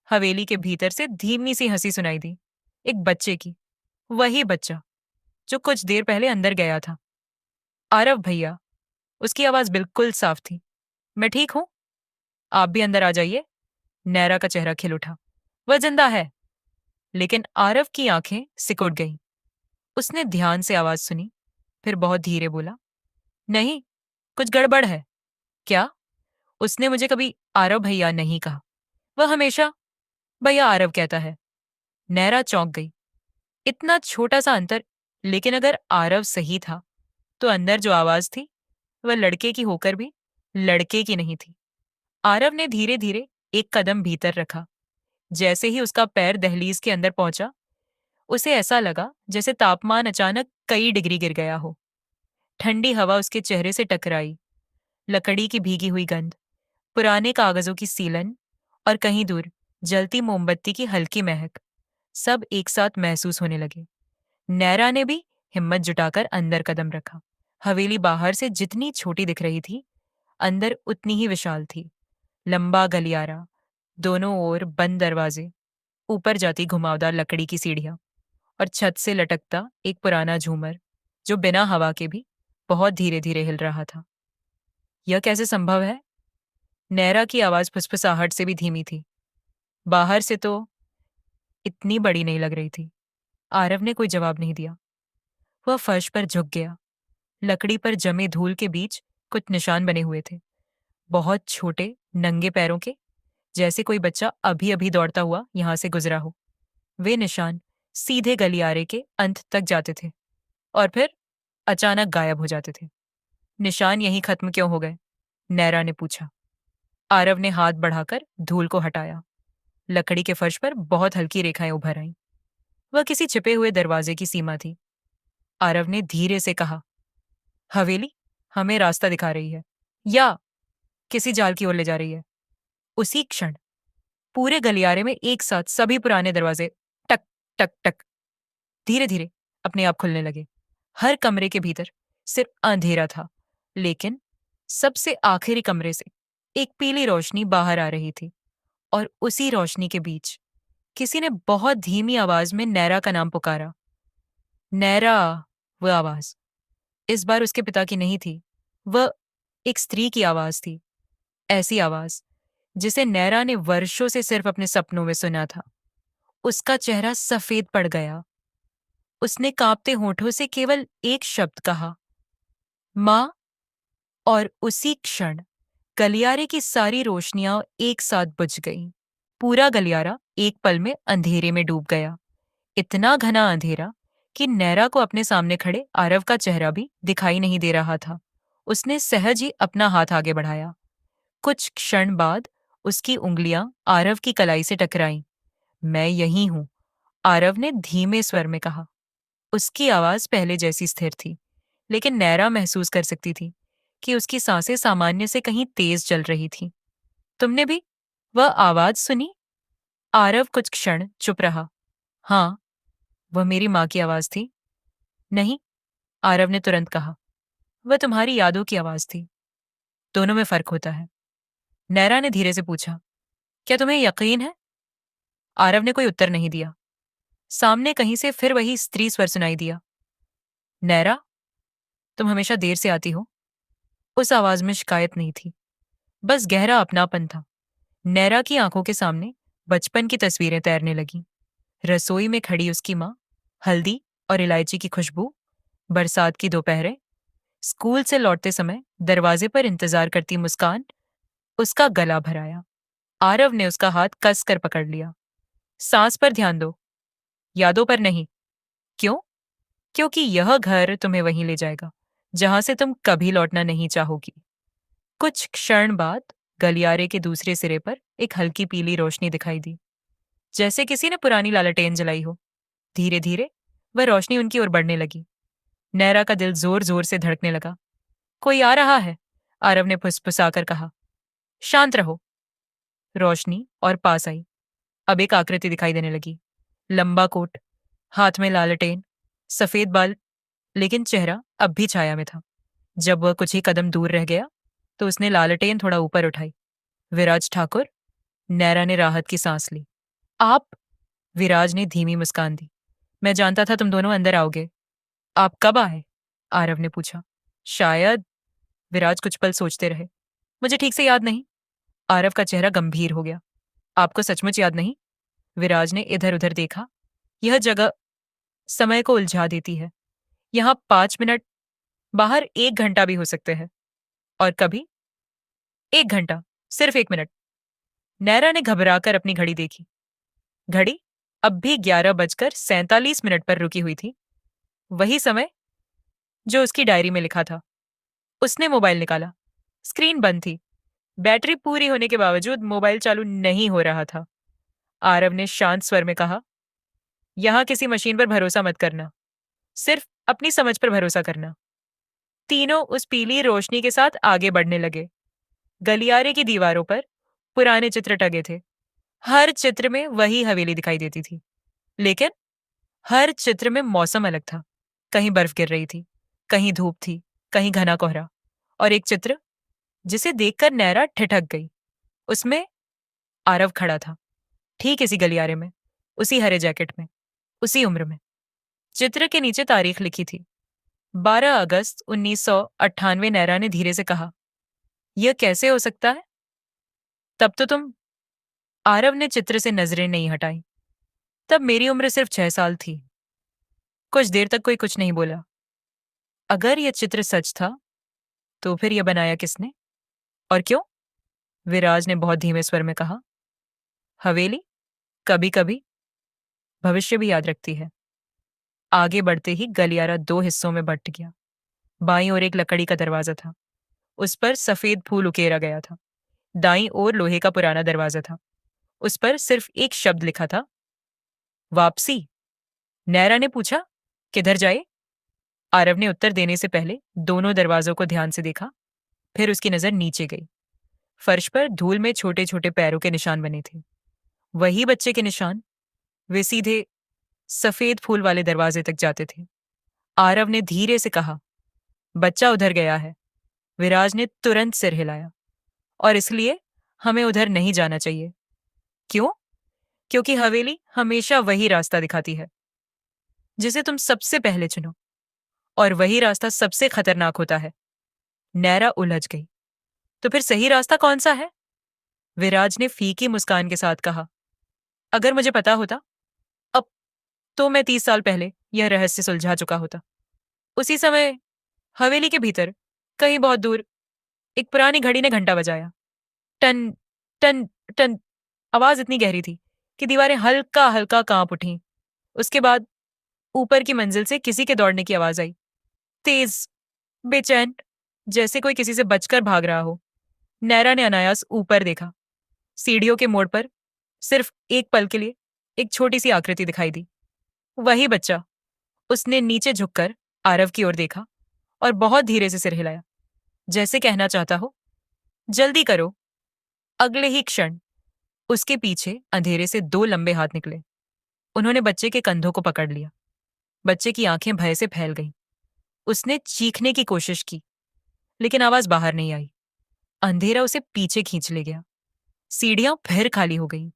हवेली के भीतर से धीमी सी हंसी सुनाई दी। एक बच्चे की। वही बच्चा जो कुछ देर पहले अंदर गया था। आरव भैया। उसकी आवाज बिल्कुल साफ थी। मैं ठीक हूं, आप भी अंदर आ जाइए। नैरा का चेहरा खिल उठा। वह जिंदा है। लेकिन आरव की आंखें सिकुड़ गईं। उसने ध्यान से आवाज सुनी, फिर बहुत धीरे बोला। नहीं, कुछ गड़बड़ है। क्या? उसने मुझे कभी आरव भैया नहीं कहा। वह हमेशा भैया आरव कहता है। नैरा चौंक गई। इतना छोटा सा अंतर, लेकिन अगर आरव सही था तो अंदर जो आवाज थी वह लड़के की होकर भी लड़के की नहीं थी। आरव ने धीरे धीरे एक कदम भीतर रखा। जैसे ही उसका पैर दहलीज के अंदर पहुंचा, उसे ऐसा लगा जैसे तापमान अचानक कई डिग्री गिर गया हो। ठंडी हवा उसके चेहरे से टकराई। लकड़ी की भीगी हुई गंध, पुराने कागजों की सीलन और कहीं दूर जलती मोमबत्ती की हल्की महक, सब एक साथ महसूस होने लगे। नैरा ने भी हिम्मत जुटाकर अंदर कदम रखा। हवेली बाहर से जितनी छोटी दिख रही थी, अंदर उतनी ही विशाल थी। लंबा गलियारा, दोनों ओर बंद दरवाजे, ऊपर जाती घुमावदार लकड़ी की सीढ़ियां और छत से लटकता एक पुराना झूमर जो बिना हवा के भी बहुत धीरे धीरे हिल रहा था। यह कैसे संभव है? नैरा की आवाज फुसफुसाहट से भी धीमी थी। बाहर से तो इतनी बड़ी नहीं लग रही थी। आरव ने कोई जवाब नहीं दिया। वह फर्श पर झुक गया। लकड़ी पर जमे धूल के बीच कुछ निशान बने हुए थे, बहुत छोटे नंगे पैरों के, जैसे कोई बच्चा अभी अभी दौड़ता हुआ यहां से गुजरा हो। वे निशान सीधे गलियारे के अंत तक जाते थे और फिर अचानक गायब हो जाते थे। निशान यहीं खत्म क्यों हो गए? नैरा ने पूछा। आरव ने हाथ बढ़ाकर धूल को हटाया। लकड़ी के फर्श पर बहुत हल्की रेखाएं उभर आईं। वह किसी छिपे हुए दरवाजे की सीमा थी। आरव ने धीरे से कहा, हवेली हमें रास्ता दिखा रही है या किसी जाल की ओर ले जा रही है। उसी क्षण पूरे गलियारे में एक साथ सभी पुराने दरवाजे टक टक टक धीरे धीरे अपने आप खुलने लगे। हर कमरे के भीतर सिर्फ अंधेरा था, लेकिन सबसे आखिरी कमरे से एक पीली रोशनी बाहर आ रही थी और उसी रोशनी के बीच किसी ने बहुत धीमी आवाज में नैरा का नाम पुकारा। नैरा। वह आवाज इस बार उसके पिता की नहीं थी। वह एक स्त्री की आवाज थी। ऐसी आवाज जिसे नैरा ने वर्षों से सिर्फ अपने सपनों में सुना था। उसका चेहरा सफेद पड़ गया। उसने कांपते होठों से केवल एक शब्द कहा, मां। और उसी क्षण गलियारे की सारी रोशनियां एक साथ बुझ गईं। पूरा गलियारा एक पल में अंधेरे में डूब गया। इतना घना अंधेरा कि नैरा को अपने सामने खड़े आरव का चेहरा भी दिखाई नहीं दे रहा था। उसने सहज ही अपना हाथ आगे बढ़ाया। कुछ क्षण बाद उसकी उंगलियां आरव की कलाई से टकराईं। मैं यही हूं, आरव ने धीमे स्वर में कहा। उसकी आवाज पहले जैसी स्थिर थी, लेकिन नैरा महसूस कर सकती थी कि उसकी सांसें सामान्य से कहीं तेज चल रही थीं। तुमने भी वह आवाज सुनी? आरव कुछ क्षण चुप रहा। हाँ, वह मेरी माँ की आवाज थी। नहीं, आरव ने तुरंत कहा, वह तुम्हारी यादों की आवाज थी। दोनों में फर्क होता है। नैरा ने धीरे से पूछा, क्या तुम्हें यकीन है? आरव ने कोई उत्तर नहीं दिया। सामने कहीं से फिर वही स्त्री स्वर सुनाई दिया। नैरा, तुम हमेशा देर से आती हो। उस आवाज में शिकायत नहीं थी, बस गहरा अपनापन था। नैरा की आंखों के सामने बचपन की तस्वीरें तैरने लगीं। रसोई में खड़ी उसकी माँ, हल्दी और इलायची की खुशबू, बरसात की दोपहरें, स्कूल से लौटते समय दरवाजे पर इंतजार करती मुस्कान। उसका गला भराया। आरव ने उसका हाथ कस कर पकड़ लिया। सांस पर ध्यान दो, यादों पर नहीं। क्यों? क्योंकि यह घर तुम्हें वहीं ले जाएगा जहां से तुम कभी लौटना नहीं चाहोगी। कुछ क्षण बाद गलियारे के दूसरे सिरे पर एक हल्की पीली रोशनी दिखाई दी, जैसे किसी ने पुरानी लालटेन जलाई हो। धीरे धीरे वह रोशनी उनकी ओर बढ़ने लगी। नैरा का दिल जोर जोर से धड़कने लगा। कोई आ रहा है, आरव ने फुसफुसाकर कहा। शांत रहो। रोशनी और पास आई। अब एक आकृति दिखाई देने लगी। लंबा कोट, हाथ में लालटेन, सफेद बाल, लेकिन चेहरा अब भी छाया में था। जब वह कुछ ही कदम दूर रह गया तो उसने लालटेन थोड़ा ऊपर उठाई। विराज ठाकुर। नैरा ने राहत की सांस ली। आप? विराज ने धीमी मुस्कान दी। मैं जानता था तुम दोनों अंदर आओगे। आप कब आए? आरव ने पूछा। शायद। विराज कुछ पल सोचते रहे। मुझे ठीक से याद नहीं। आरव का चेहरा गंभीर हो गया। आपको सचमुच याद नहीं? विराज ने इधर उधर देखा। यह जगह समय को उलझा देती है। यहाँ 5 मिनट, बाहर 1 घंटा भी हो सकते हैं। और कभी 1 घंटा, सिर्फ 1 मिनट। नैरा ने घबराकर अपनी घड़ी देखी। घड़ी अब भी 11 बजकर 47 मिनट पर रुकी हुई थी। वही समय जो उसकी डायरी में लिखा था। उसने मोबाइल निकाला। स्क्रीन बंद थी। बैटरी पूरी होने के बावजूद मोबाइल चालू नहीं हो रहा था। आरव ने शांत स्वर में कहा, यहां किसी मशीन पर भरोसा मत करना, सिर्फ अपनी समझ पर भरोसा करना। तीनों उस पीली रोशनी के साथ आगे बढ़ने लगे। गलियारे की दीवारों पर पुराने चित्र टंगे थे। हर चित्र में वही हवेली दिखाई देती थी, लेकिन हर चित्र में मौसम अलग था। कहीं बर्फ गिर रही थी, कहीं धूप थी, कहीं घना कोहरा। और एक चित्र जिसे देखकर नैरा ठिठक गई। उसमें आरव खड़ा था, ठीक इसी गलियारे में, उसी हरे जैकेट में, उसी उम्र में। चित्र के नीचे तारीख लिखी थी, 12 अगस्त 1998। नैरा ने धीरे से कहा, यह कैसे हो सकता है? तब तो तुम। आरव ने चित्र से नजरें नहीं हटाई। तब मेरी उम्र सिर्फ 6 साल थी। कुछ देर तक कोई कुछ नहीं बोला। अगर यह चित्र सच था तो फिर यह बनाया किसने और क्यों? विराज ने बहुत धीमे स्वर में कहा, हवेली कभी कभी भविष्य भी याद रखती है। आगे बढ़ते ही गलियारा 2 हिस्सों में बंट गया। बाईं ओर एक लकड़ी का दरवाजा था। उस पर सफेद फूल उकेरा गया था। दाईं ओर लोहे का पुराना दरवाजा था। उस पर सिर्फ एक शब्द लिखा था, वापसी। नैरा ने पूछा, किधर जाए? आरव ने उत्तर देने से पहले दोनों दरवाजों को ध्यान से देखा। फिर उसकी नजर नीचे गई। फर्श पर धूल में छोटे छोटे पैरों के निशान बने थे। वही बच्चे के निशान। वे सीधे सफेद फूल वाले दरवाजे तक जाते थे। आरव ने धीरे से कहा, बच्चा उधर गया है। विराज ने तुरंत सिर हिलाया। और इसलिए हमें उधर नहीं जाना चाहिए। क्यों? क्योंकि हवेली हमेशा वही रास्ता दिखाती है जिसे तुम सबसे पहले चुनो, और वही रास्ता सबसे खतरनाक होता है। नैरा उलझ गई। तो फिर सही रास्ता कौन सा है? विराज ने फीकी मुस्कान के साथ कहा, अगर मुझे पता होता अब, तो मैं 30 साल पहले यह रहस्य सुलझा चुका होता। उसी समय हवेली के भीतर, कहीं बहुत दूर, एक पुरानी घड़ी ने घंटा बजाया। टन टन टन। आवाज इतनी गहरी थी कि दीवारें हल्का हल्का कांप उठीं। उसके बाद ऊपर की मंजिल से किसी के दौड़ने की आवाज आई, तेज, बेचैन, जैसे कोई किसी से बचकर भाग रहा हो। नैरा ने अनायास ऊपर देखा। सीढ़ियों के मोड़ पर सिर्फ एक पल के लिए एक छोटी सी आकृति दिखाई दी। वही बच्चा। उसने नीचे झुककर आरव की ओर देखा और बहुत धीरे से सिर हिलाया। जैसे कहना चाहता हो, जल्दी करो। अगले ही क्षण उसके पीछे अंधेरे से दो लंबे हाथ निकले। उन्होंने बच्चे के कंधों को पकड़ लिया। बच्चे की आंखें भय से फैल गईं। उसने चीखने की कोशिश की, लेकिन आवाज बाहर नहीं आई। अंधेरा उसे पीछे खींच ले गया। सीढ़ियां फिर खाली हो गईं।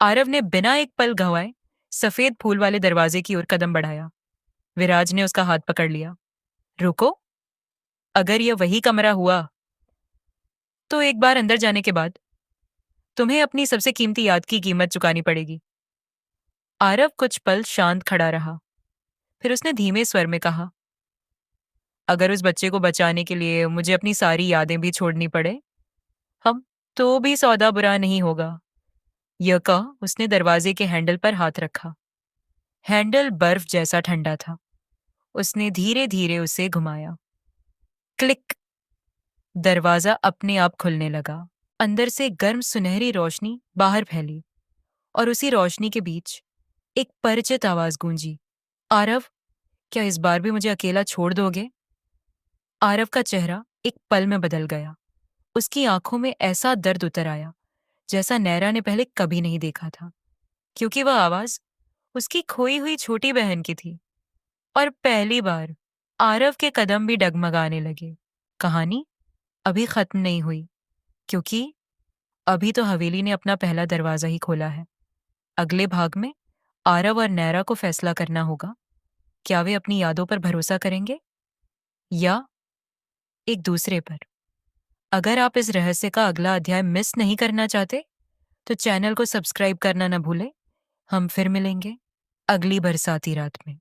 आरव ने बिना एक पल गंवाए सफेद फूल वाले दरवाजे की ओर कदम बढ़ाया। विराज ने उसका हाथ पकड़ लिया। रुको, अगर यह वही कमरा हुआ तो एक बार अंदर जाने के बाद तुम्हें अपनी सबसे कीमती याद की कीमत चुकानी पड़ेगी। आरव कुछ पल शांत खड़ा रहा। फिर उसने धीमे स्वर में कहा, अगर उस बच्चे को बचाने के लिए मुझे अपनी सारी यादें भी छोड़नी पड़े, हम तो भी सौदा बुरा नहीं होगा। यह कह उसने दरवाजे के हैंडल पर हाथ रखा। हैंडल बर्फ जैसा ठंडा था। उसने धीरे धीरे उसे घुमाया। क्लिक। दरवाजा अपने आप खुलने लगा। अंदर से गर्म सुनहरी रोशनी बाहर फैली और उसी रोशनी के बीच एक परिचित आवाज गूंजी, आरव, क्या इस बार भी मुझे अकेला छोड़ दोगे? आरव का चेहरा एक पल में बदल गया। उसकी आंखों में ऐसा दर्द उतर आया जैसा नैरा ने पहले कभी नहीं देखा था, क्योंकि वह आवाज उसकी खोई हुई छोटी बहन की थी। और पहली बार आरव के कदम भी डगमगाने लगे। कहानी अभी खत्म नहीं हुई, क्योंकि अभी तो हवेली ने अपना पहला दरवाजा ही खोला है। अगले भाग में आरव और नैरा को फैसला करना होगा, क्या वे अपनी यादों पर भरोसा करेंगे या एक दूसरे पर। अगर आप इस रहस्य का अगला अध्याय मिस नहीं करना चाहते तो चैनल को सब्सक्राइब करना न भूलें। हम फिर मिलेंगे अगली बरसाती रात में।